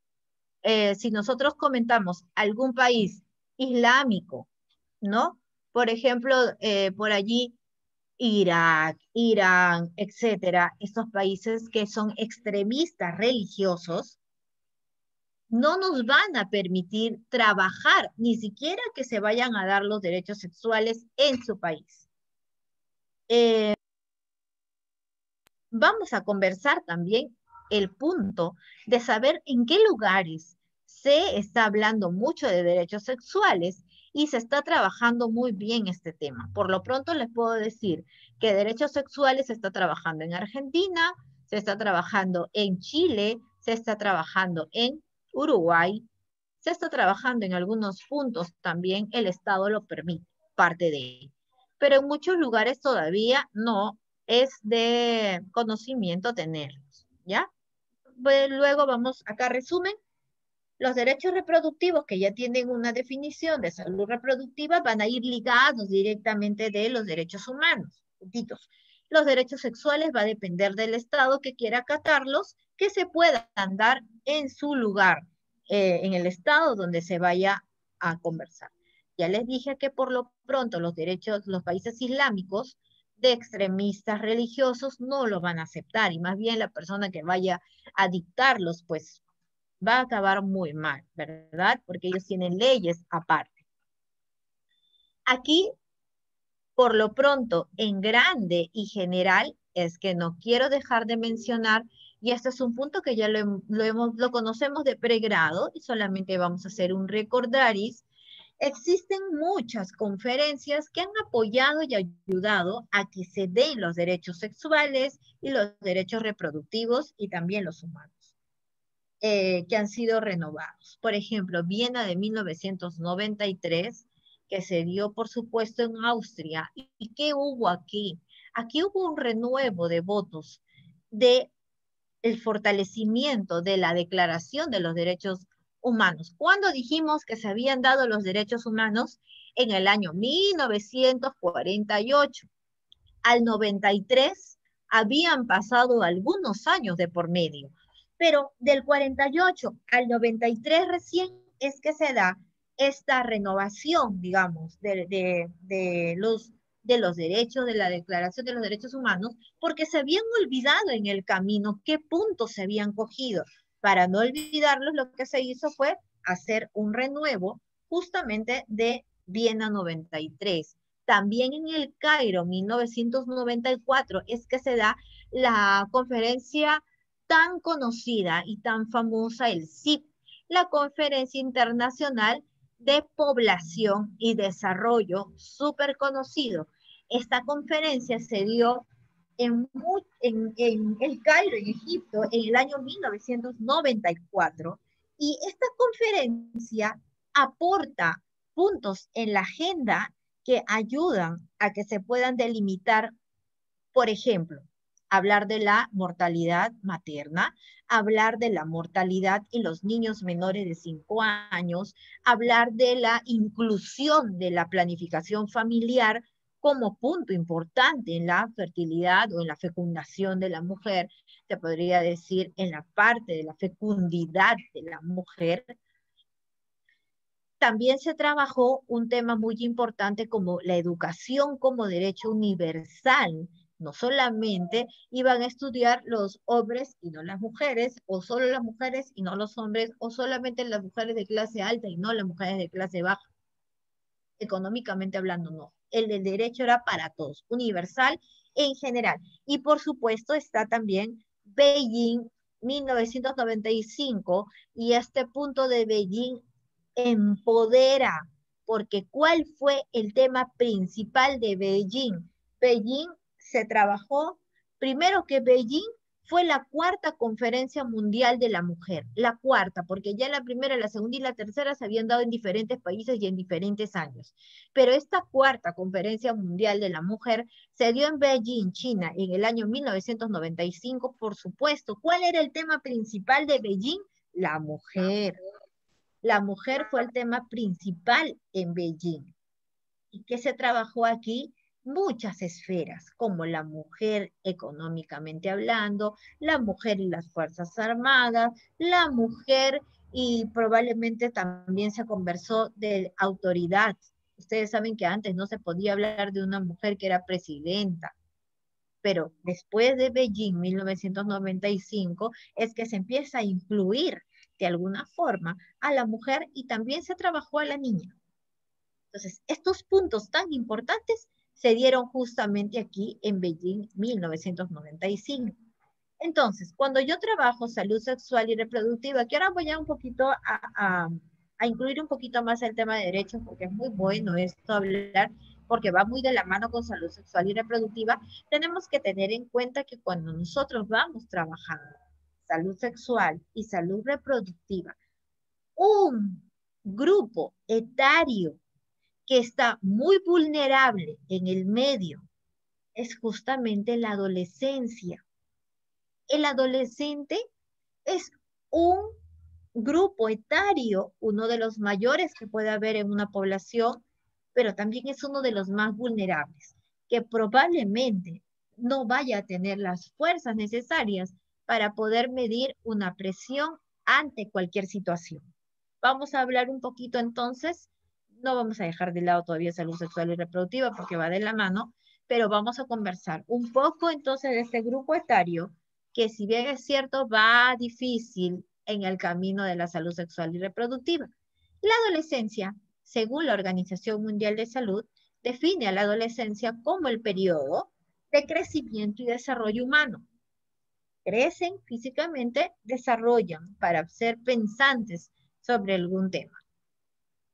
si nosotros comentamos algún país islámico, ¿no? Por ejemplo, por allí Irak, Irán, etcétera, estos países que son extremistas religiosos, no nos van a permitir trabajar, ni siquiera que se vayan a dar los derechos sexuales en su país. Vamos a conversar también el punto de saber en qué lugares se está hablando mucho de derechos sexuales y se está trabajando muy bien este tema. Por lo pronto les puedo decir que derechos sexuales se está trabajando en Argentina, se está trabajando en Chile, se está trabajando en Uruguay, se está trabajando en algunos puntos también, el Estado lo permite, parte de ello. Pero en muchos lugares todavía no es de conocimiento tenerlos, ¿ya? Pues luego vamos, acá resumen, los derechos reproductivos que ya tienen una definición de salud reproductiva van a ir ligados directamente de los derechos humanos, puntitos. Los derechos sexuales va a depender del Estado que quiera acatarlos, que se puedan dar en su lugar, en el Estado donde se vaya a conversar. Ya les dije que por lo pronto los países islámicos de extremistas religiosos no lo van a aceptar y más bien la persona que vaya a dictarlos, pues va a acabar muy mal, ¿verdad? Porque ellos tienen leyes aparte. Aquí, por lo pronto, en grande y general, es que no quiero dejar de mencionar, y este es un punto que ya lo conocemos de pregrado, y solamente vamos a hacer un recordaris. Existen muchas conferencias que han apoyado y ayudado a que se den los derechos sexuales y los derechos reproductivos y también los humanos, que han sido renovados. Por ejemplo, Viena de 1993, que se dio, por supuesto, en Austria. ¿Y qué hubo aquí? Aquí hubo un renuevo de votos de el fortalecimiento de la Declaración de los Derechos Humanos. ¿Cuándo dijimos que se habían dado los derechos humanos? En el año 1948. Al 93 habían pasado algunos años de por medio, pero del 48 al 93 recién es que se da esta renovación, digamos, de los derechos, de la Declaración de los Derechos Humanos, porque se habían olvidado en el camino qué puntos se habían cogido. Para no olvidarlos, lo que se hizo fue hacer un renuevo justamente de Viena 93. También en el Cairo, 1994, es que se da la conferencia tan conocida y tan famosa, el CIP, la Conferencia Internacional de Población y Desarrollo, súper conocido. Esta conferencia se dio en el Cairo, en Egipto, en el año 1994, y esta conferencia aporta puntos en la agenda que ayudan a que se puedan delimitar, por ejemplo, hablar de la mortalidad materna, hablar de la mortalidad en los niños menores de 5 años, hablar de la inclusión de la planificación familiar como punto importante en la fertilidad o en la fecundación de la mujer, se podría decir en la parte de la fecundidad de la mujer. También se trabajó un tema muy importante como la educación como derecho universal. No solamente iban a estudiar los hombres y no las mujeres, o solo las mujeres y no los hombres, o solamente las mujeres de clase alta y no las mujeres de clase baja. Económicamente hablando, no. El del derecho era para todos, universal en general. Y por supuesto está también Beijing 1995, y este punto de Beijing empodera, porque ¿cuál fue el tema principal de Beijing? Beijing se trabajó, primero que Beijing fue la cuarta conferencia mundial de la mujer, la cuarta, porque ya la primera, la segunda y la tercera se habían dado en diferentes países y en diferentes años. Pero esta cuarta conferencia mundial de la mujer se dio en Beijing, China, en el año 1995, por supuesto. ¿Cuál era el tema principal de Beijing? La mujer. La mujer fue el tema principal en Beijing. ¿Y qué se trabajó aquí? Muchas esferas, como la mujer económicamente hablando, la mujer y las Fuerzas Armadas, la mujer, y probablemente también se conversó de autoridad. Ustedes saben que antes no se podía hablar de una mujer que era presidenta, pero después de Beijing 1995 es que se empieza a incluir de alguna forma a la mujer y también se trabajó a la niña. Entonces, estos puntos tan importantes se dieron justamente aquí en Beijing 1995. Entonces, cuando yo trabajo salud sexual y reproductiva, que ahora voy a un poquito a incluir un poquito más el tema de derechos, porque es muy bueno esto hablar, porque va muy de la mano con salud sexual y reproductiva, tenemos que tener en cuenta que cuando nosotros vamos trabajando salud sexual y salud reproductiva, un grupo etario que está muy vulnerable en el medio es justamente la adolescencia. El adolescente es un grupo etario, uno de los mayores que puede haber en una población, pero también es uno de los más vulnerables, que probablemente no vaya a tener las fuerzas necesarias para poder medir una presión ante cualquier situación. Vamos a hablar un poquito entonces, no vamos a dejar de lado todavía salud sexual y reproductiva porque va de la mano, pero vamos a conversar un poco entonces de este grupo etario que, si bien es cierto, va difícil en el camino de la salud sexual y reproductiva. La adolescencia según la Organización Mundial de Salud, define a la adolescencia como el periodo de crecimiento y desarrollo humano. Crecen físicamente, desarrollan para ser pensantes sobre algún tema.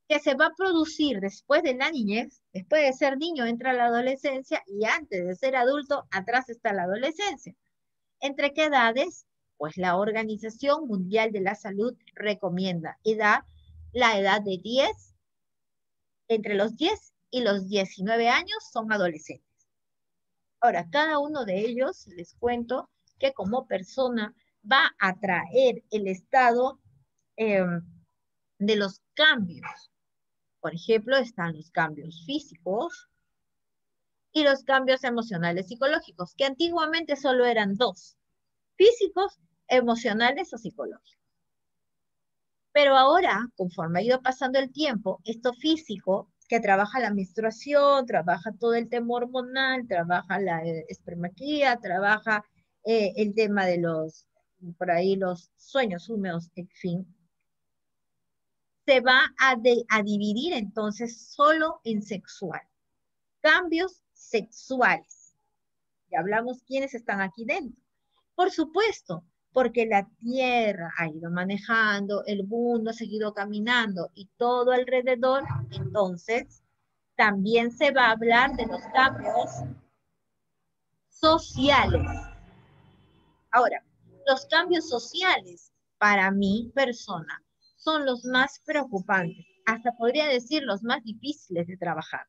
Que se va a producir después de la niñez, después de ser niño entra la adolescencia y antes de ser adulto, atrás está la adolescencia. ¿Entre qué edades? Pues la Organización Mundial de la Salud recomienda la edad de 10, entre los 10 y los 19 años son adolescentes. Ahora, cada uno de ellos, les cuento que como persona va a traer el estado eh, de los cambios. Por ejemplo, están los cambios físicos y los cambios emocionales psicológicos, que antiguamente solo eran dos: físicos, emocionales o psicológicos. Pero ahora, conforme ha ido pasando el tiempo, esto físico, que trabaja la menstruación, trabaja todo el tema hormonal, trabaja la espermaquía, trabaja el tema de por ahí los sueños húmedos, en fin, se va a dividir entonces solo en sexual. Cambios sexuales. Ya hablamos quiénes están aquí dentro. Por supuesto, porque la Tierra ha ido manejando, el mundo ha seguido caminando y todo alrededor, entonces también se va a hablar de los cambios sociales. Ahora, los cambios sociales para mi persona son los más preocupantes, hasta podría decir los más difíciles de trabajar.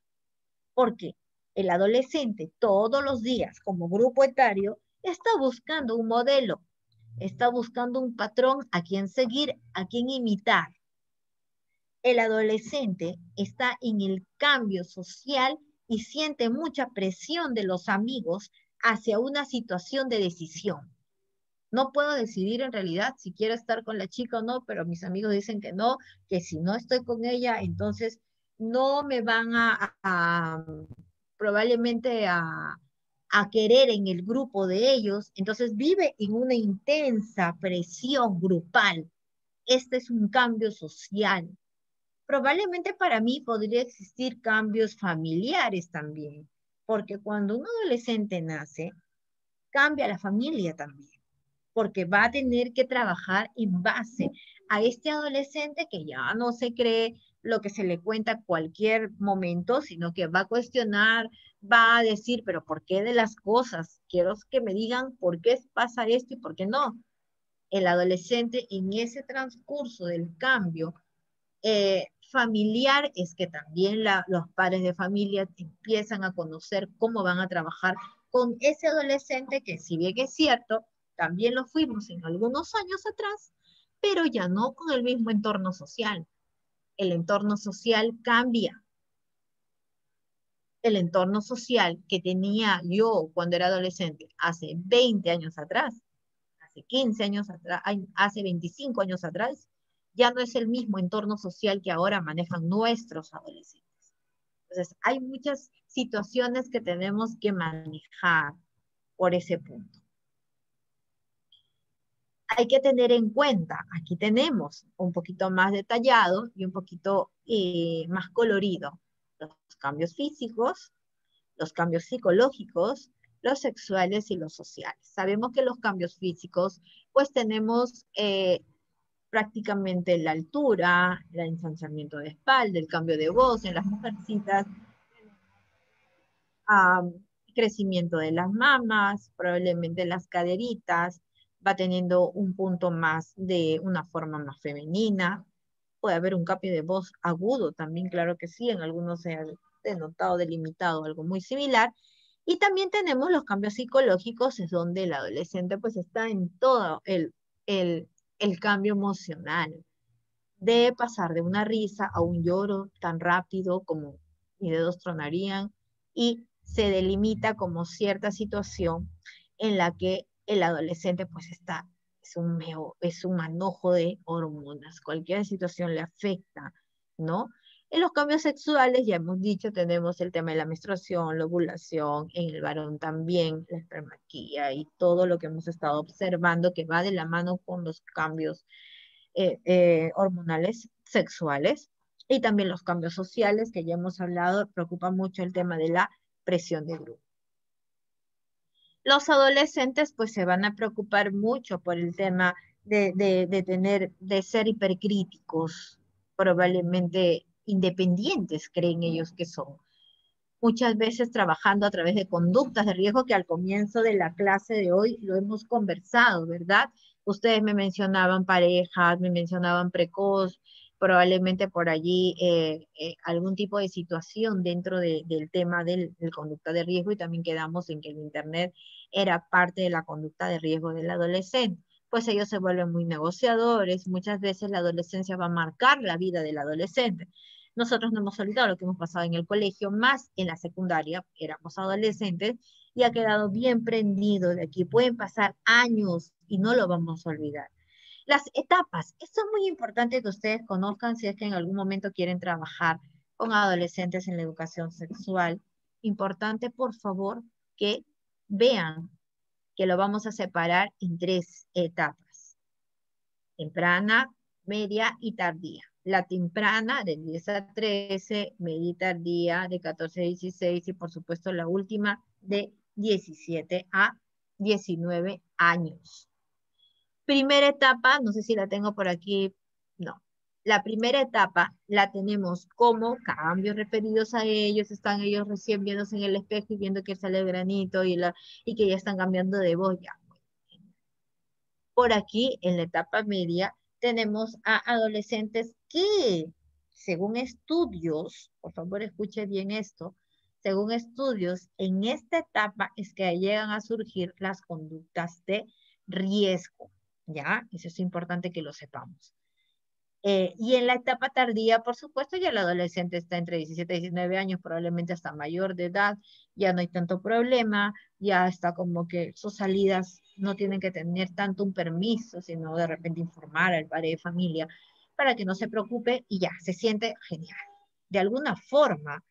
Porque el adolescente todos los días como grupo etario está buscando un modelo, está buscando un patrón a quien seguir, a quien imitar. El adolescente está en el cambio social y siente mucha presión de los amigos hacia una situación de decisión. No puedo decidir en realidad si quiero estar con la chica o no, pero mis amigos dicen que no, que si no estoy con ella, entonces no me van probablemente a querer en el grupo de ellos. Entonces vive en una intensa presión grupal. Este es un cambio social. Probablemente para mí podría existir cambios familiares también, porque cuando un adolescente nace, cambia la familia también, porque va a tener que trabajar en base a este adolescente que ya no se cree lo que se le cuenta a cualquier momento, sino que va a cuestionar, va a decir, pero ¿por qué de las cosas? Quiero que me digan por qué pasa esto y por qué no. El adolescente en ese transcurso del cambio familiar es que también los padres de familia empiezan a conocer cómo van a trabajar con ese adolescente que, si bien es cierto, también lo fuimos en algunos años atrás, pero ya no con el mismo entorno social. El entorno social cambia. El entorno social que tenía yo cuando era adolescente hace 20 años atrás, hace 15 años atrás, hace 25 años atrás, ya no es el mismo entorno social que ahora manejan nuestros adolescentes. Entonces, hay muchas situaciones que tenemos que manejar por ese punto. Hay que tener en cuenta, aquí tenemos un poquito más detallado y un poquito más colorido, los cambios físicos, los cambios psicológicos, los sexuales y los sociales. Sabemos que los cambios físicos, pues tenemos prácticamente la altura, el ensanchamiento de espalda, el cambio de voz en las mujercitas, um, crecimiento de las mamas, probablemente las caderitas, va teniendo un punto más de una forma más femenina, puede haber un cambio de voz agudo también, claro que sí, en algunos se ha denotado, delimitado algo muy similar, y también tenemos los cambios psicológicos, es donde el adolescente pues está en todo el cambio emocional, de pasar de una risa a un lloro tan rápido como mis dedos tronarían, y se delimita como cierta situación en la que el adolescente pues está, es un manojo de hormonas, cualquier situación le afecta, ¿no? En los cambios sexuales, ya hemos dicho, tenemos el tema de la menstruación, la ovulación, en el varón también, la espermaquía y todo lo que hemos estado observando que va de la mano con los cambios hormonales sexuales. Y también los cambios sociales, que ya hemos hablado, preocupa mucho el tema de la presión de grupo. Los adolescentes pues se van a preocupar mucho por el tema de ser hipercríticos, probablemente independientes, creen ellos que son. Muchas veces trabajando a través de conductas de riesgo que al comienzo de la clase de hoy lo hemos conversado, ¿verdad? Ustedes me mencionaban parejas, me mencionaban precoz, probablemente por allí algún tipo de situación dentro del tema del conducta de riesgo y también quedamos en que el Internet era parte de la conducta de riesgo del adolescente. Pues ellos se vuelven muy negociadores, muchas veces la adolescencia va a marcar la vida del adolescente. Nosotros no hemos olvidado lo que hemos pasado en el colegio, más en la secundaria, éramos adolescentes, y ha quedado bien prendido de aquí. Pueden pasar años y no lo vamos a olvidar. Las etapas, esto es muy importante que ustedes conozcan si es que en algún momento quieren trabajar con adolescentes en la educación sexual. Importante, por favor, que vean que lo vamos a separar en 3 etapas: temprana, media y tardía. La temprana de 10 a 13, media y tardía de 14 a 16 y por supuesto la última de 17 a 19 años. Primera etapa, no sé si la tengo por aquí, no. La primera etapa la tenemos como cambios referidos a ellos, están ellos recién viéndose en el espejo y viendo que sale el granito y que ya están cambiando de voz. Ya. Por aquí, en la etapa media, tenemos a adolescentes que, según estudios, por favor escuche bien esto, según estudios, en esta etapa es que llegan a surgir las conductas de riesgo, ¿ya? Eso es importante que lo sepamos. Y en la etapa tardía, por supuesto, ya el adolescente está entre 17 y 19 años, probablemente hasta mayor de edad, ya no hay tanto problema, ya está como que sus salidas no tienen que tener tanto un permiso, sino de repente informar al padre de familia para que no se preocupe y ya, se siente genial. De alguna forma,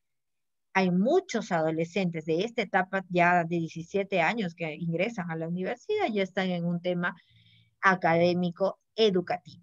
hay muchos adolescentes de esta etapa ya de 17 años que ingresan a la universidad, ya están en un tema académico educativo.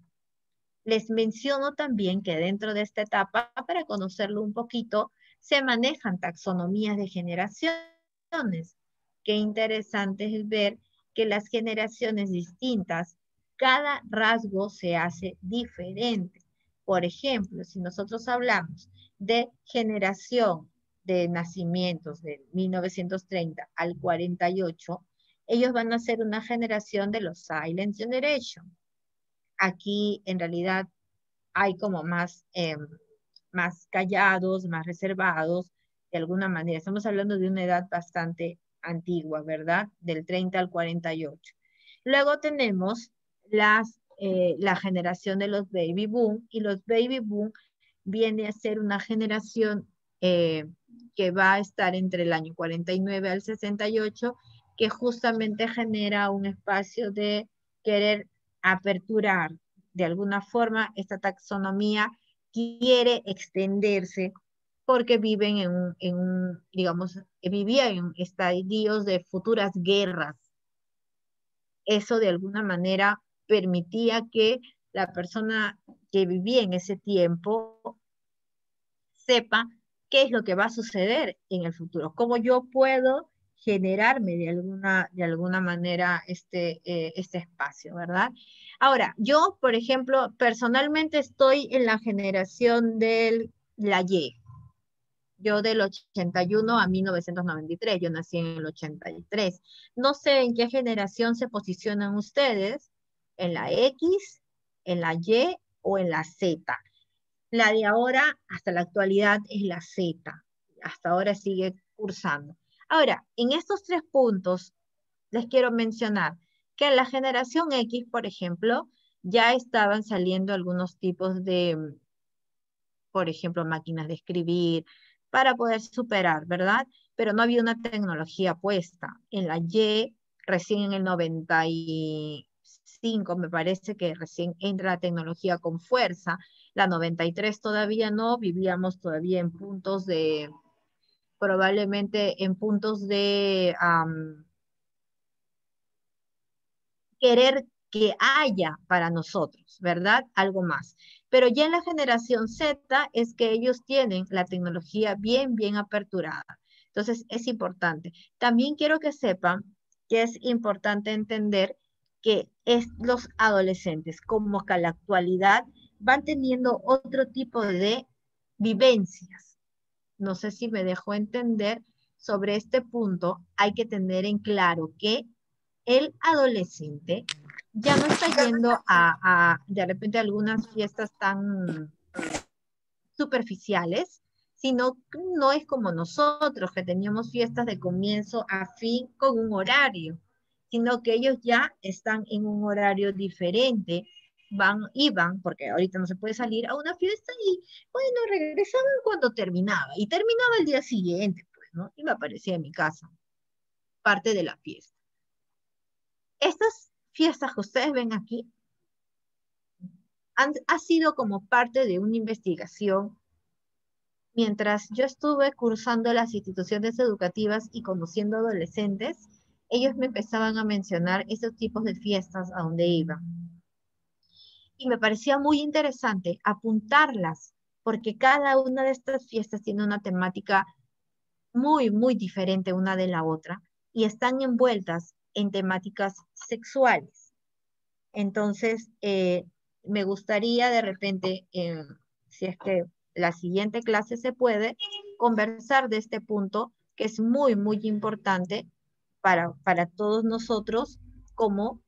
Les menciono también que dentro de esta etapa, para conocerlo un poquito, se manejan taxonomías de generaciones. Qué interesante es ver que las generaciones distintas, cada rasgo se hace diferente. Por ejemplo, si nosotros hablamos de generación de nacimientos de 1930 al 48, ellos van a ser una generación de los Silent Generation. Aquí en realidad hay como más callados, más reservados, de alguna manera. Estamos hablando de una edad bastante antigua, ¿verdad? Del 30 al 48. Luego tenemos la generación de los baby boom, y los baby boom viene a ser una generación que va a estar entre el año 49 al 68, que justamente genera un espacio de querer aperturar de alguna forma esta taxonomía, quiere extenderse porque viven digamos, vivían en estadios de futuras guerras. Eso de alguna manera permitía que la persona que vivía en ese tiempo sepa qué es lo que va a suceder en el futuro, cómo yo puedo generarme de alguna manera este espacio, ¿verdad? Ahora, yo, por ejemplo, personalmente estoy en la generación de la Y. Yo del 81 a 1993, yo nací en el 83. No sé en qué generación se posicionan ustedes, en la X, en la Y o en la Z. La de ahora, hasta la actualidad, es la Z. Hasta ahora sigue cursando. Ahora, en estos 3 puntos, les quiero mencionar que en la generación X, por ejemplo, ya estaban saliendo algunos tipos de, por ejemplo, máquinas de escribir, para poder superar, ¿verdad? Pero no había una tecnología puesta. En la Y, recién en el 95, me parece que recién entra la tecnología con fuerza. La 93 todavía no, vivíamos todavía en puntos de, probablemente en puntos de querer que haya para nosotros, ¿verdad? Algo más. Pero ya en la generación Z es que ellos tienen la tecnología bien, bien aperturada. Entonces, es importante. También quiero que sepan que es importante entender que los adolescentes, como que a la actualidad, van teniendo otro tipo de vivencias. No sé si me dejo entender sobre este punto. Hay que tener en claro que el adolescente ya no está yendo de repente algunas fiestas tan superficiales, sino que no es como nosotros, que teníamos fiestas de comienzo a fin con un horario, sino que ellos ya están en un horario diferente, iban, porque ahorita no se puede salir a una fiesta y, bueno, regresaban cuando terminaba, y terminaba el día siguiente, pues, ¿no? Y me aparecía en mi casa, parte de la fiesta. Estas fiestas que ustedes ven aquí ha sido como parte de una investigación. Mientras yo estuve cursando las instituciones educativas y conociendo adolescentes, ellos me empezaban a mencionar esos tipos de fiestas a donde iban. Y me parecía muy interesante apuntarlas, porque cada una de estas fiestas tiene una temática muy, muy diferente una de la otra y están envueltas en temáticas sexuales. Entonces, me gustaría de repente, si es que la siguiente clase se puede, conversar de este punto que es muy, muy importante para todos nosotros como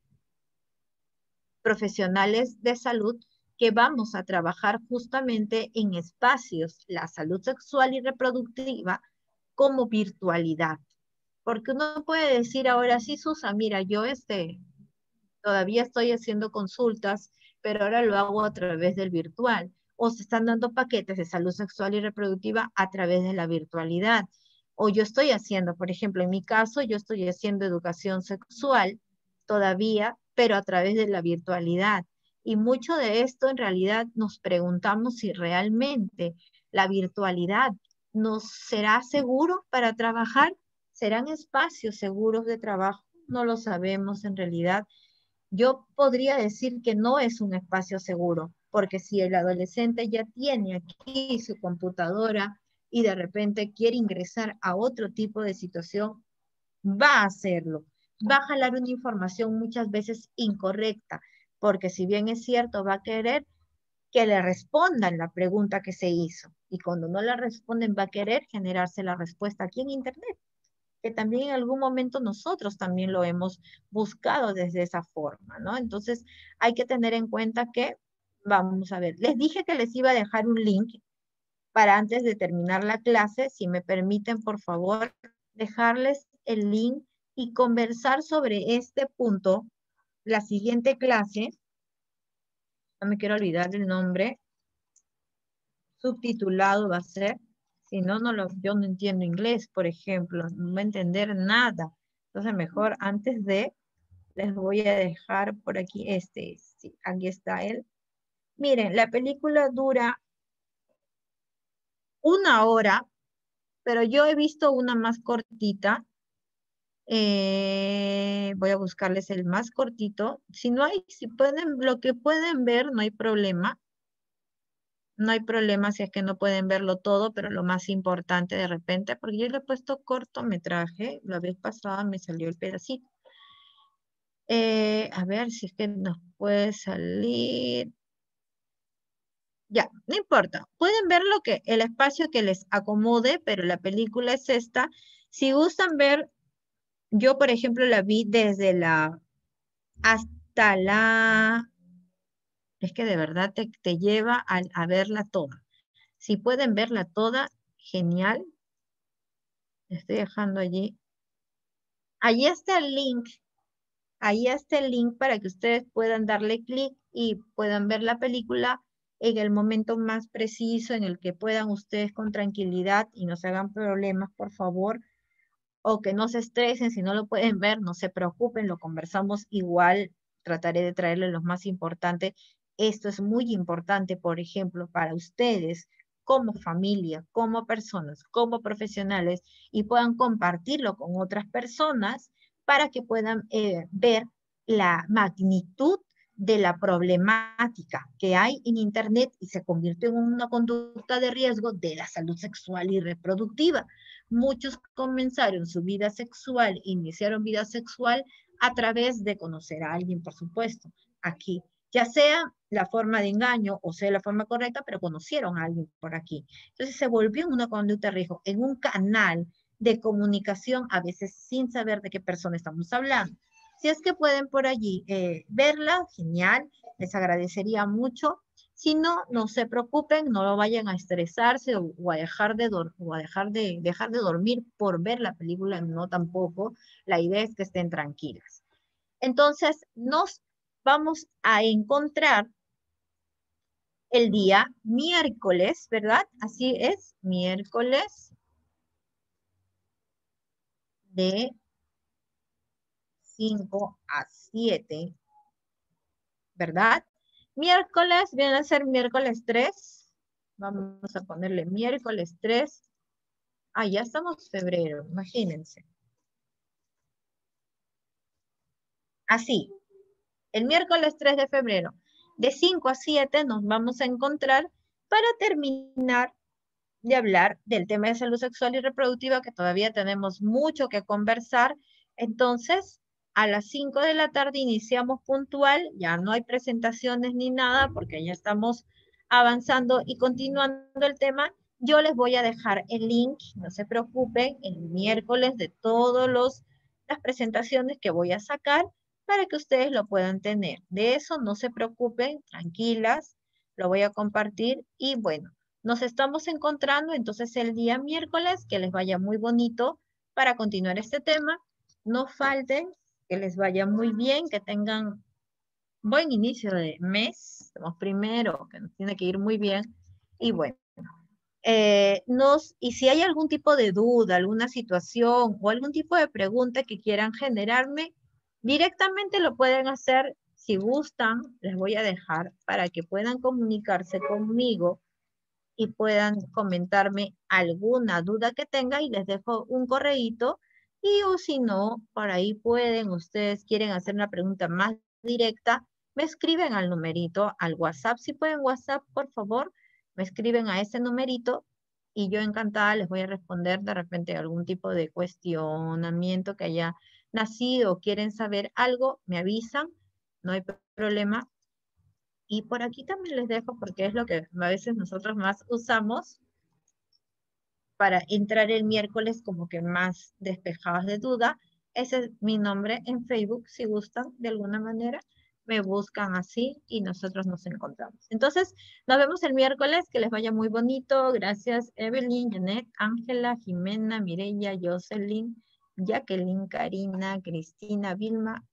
profesionales de salud que vamos a trabajar justamente en espacios, la salud sexual y reproductiva como virtualidad. Porque uno puede decir ahora, sí, Susa, mira, yo todavía estoy haciendo consultas, pero ahora lo hago a través del virtual. O se están dando paquetes de salud sexual y reproductiva a través de la virtualidad. O yo estoy haciendo, por ejemplo, en mi caso, yo estoy haciendo educación sexual todavía, pero a través de la virtualidad. Y mucho de esto en realidad nos preguntamos si realmente la virtualidad nos será seguro para trabajar. ¿Serán espacios seguros de trabajo? No lo sabemos en realidad. Yo podría decir que no es un espacio seguro, porque si el adolescente ya tiene aquí su computadora y de repente quiere ingresar a otro tipo de situación, va a hacerlo. Va a jalar una información muchas veces incorrecta, porque si bien es cierto, va a querer que le respondan la pregunta que se hizo. Y cuando no la responden, va a querer generarse la respuesta aquí en Internet, que también en algún momento nosotros también lo hemos buscado desde esa forma, ¿no? Entonces hay que tener en cuenta que, vamos a ver, les dije que les iba a dejar un link para antes de terminar la clase, si me permiten, por favor, dejarles el link y conversar sobre este punto, la siguiente clase, no me quiero olvidar el nombre, subtitulado va a ser. Si no, yo no entiendo inglés, por ejemplo, no voy a entender nada. Entonces, mejor antes les voy a dejar por aquí sí, aquí está él. Miren, la película dura 1 hora, pero yo he visto una más cortita. Voy a buscarles el más cortito. Si no hay, si pueden, lo que pueden ver, no hay problema. No hay problema si es que no pueden verlo todo, pero lo más importante de repente, porque yo le he puesto cortometraje, la vez pasada me salió el pedacito. A ver si es que nos puede salir. Ya, no importa. Pueden ver el espacio que les acomode, pero la película es esta. Si gustan ver, yo por ejemplo la vi desde hasta es que de verdad te lleva a verla toda. Si pueden verla toda, genial. Estoy dejando allí. Allí está el link. Ahí está el link para que ustedes puedan darle clic y puedan ver la película en el momento más preciso en el que puedan ustedes con tranquilidad y no se hagan problemas, por favor, o que no se estresen si no lo pueden ver, no se preocupen, lo conversamos igual, trataré de traerles lo más importante. Esto es muy importante, por ejemplo, para ustedes como familia, como personas, como profesionales y puedan compartirlo con otras personas para que puedan ver la magnitud de la problemática que hay en Internet y se convirtió en una conducta de riesgo de la salud sexual y reproductiva. Muchos comenzaron su vida sexual, iniciaron vida sexual a través de conocer a alguien, por supuesto, aquí, ya sea la forma de engaño o sea la forma correcta, pero conocieron a alguien por aquí. Entonces se volvió una conducta de riesgo, en un canal de comunicación, a veces sin saber de qué persona estamos hablando. Si es que pueden por allí verla, genial, les agradecería mucho. Si no, no se preocupen, no lo vayan a estresarse o a dejar dejar de dormir por ver la película, no tampoco. La idea es que estén tranquilas. Entonces, nos vamos a encontrar el día miércoles, ¿verdad? Así es, miércoles de 5 a 7, ¿verdad? Miércoles, viene a ser miércoles 3. Vamos a ponerle miércoles 3. Ah, ya estamos febrero, imagínense. Así, el miércoles 3 de febrero, de 5 a 7 nos vamos a encontrar para terminar de hablar del tema de salud sexual y reproductiva, que todavía tenemos mucho que conversar. Entonces, a las 5 de la tarde iniciamos puntual, ya no hay presentaciones ni nada, porque ya estamos avanzando y continuando el tema. Yo les voy a dejar el link, no se preocupen, el miércoles de todas las presentaciones que voy a sacar para que ustedes lo puedan tener. De eso no se preocupen, tranquilas, lo voy a compartir y bueno, nos estamos encontrando entonces el día miércoles, que les vaya muy bonito para continuar este tema. No falten, que les vaya muy bien, que tengan buen inicio de mes, estamos primero, que nos tiene que ir muy bien. Y bueno, y si hay algún tipo de duda, alguna situación o algún tipo de pregunta que quieran generarme, directamente lo pueden hacer. Si gustan, les voy a dejar para que puedan comunicarse conmigo y puedan comentarme alguna duda que tenga y les dejo un correíto. Y o si no, por ahí pueden, ustedes quieren hacer una pregunta más directa, me escriben al numerito, al WhatsApp. Si pueden WhatsApp, por favor, me escriben a ese numerito y yo encantada les voy a responder de repente algún tipo de cuestionamiento que haya nacido o quieren saber algo, me avisan, no hay problema. Y por aquí también les dejo porque es lo que a veces nosotros más usamos para entrar el miércoles como que más despejados de duda. Ese es mi nombre en Facebook, si gustan de alguna manera. Me buscan así y nosotros nos encontramos. Entonces, nos vemos el miércoles, que les vaya muy bonito. Gracias Evelyn, Janet, Ángela, Jimena, Mireya, Jocelyn, Jacqueline, Karina, Cristina, Vilma,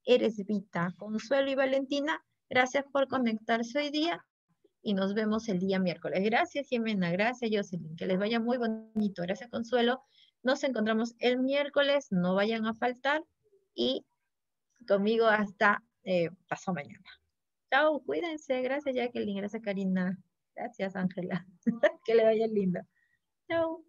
Eresvita, Consuelo y Valentina. Gracias por conectarse hoy día y nos vemos el día miércoles. Gracias, Jimena. Gracias, Jocelyn. Que les vaya muy bonito. Gracias, Consuelo. Nos encontramos el miércoles. No vayan a faltar. Y conmigo hasta pasado mañana. Chao, cuídense. Gracias, Jacqueline. Gracias, Karina. Gracias, Ángela. Que le vaya lindo. Chao.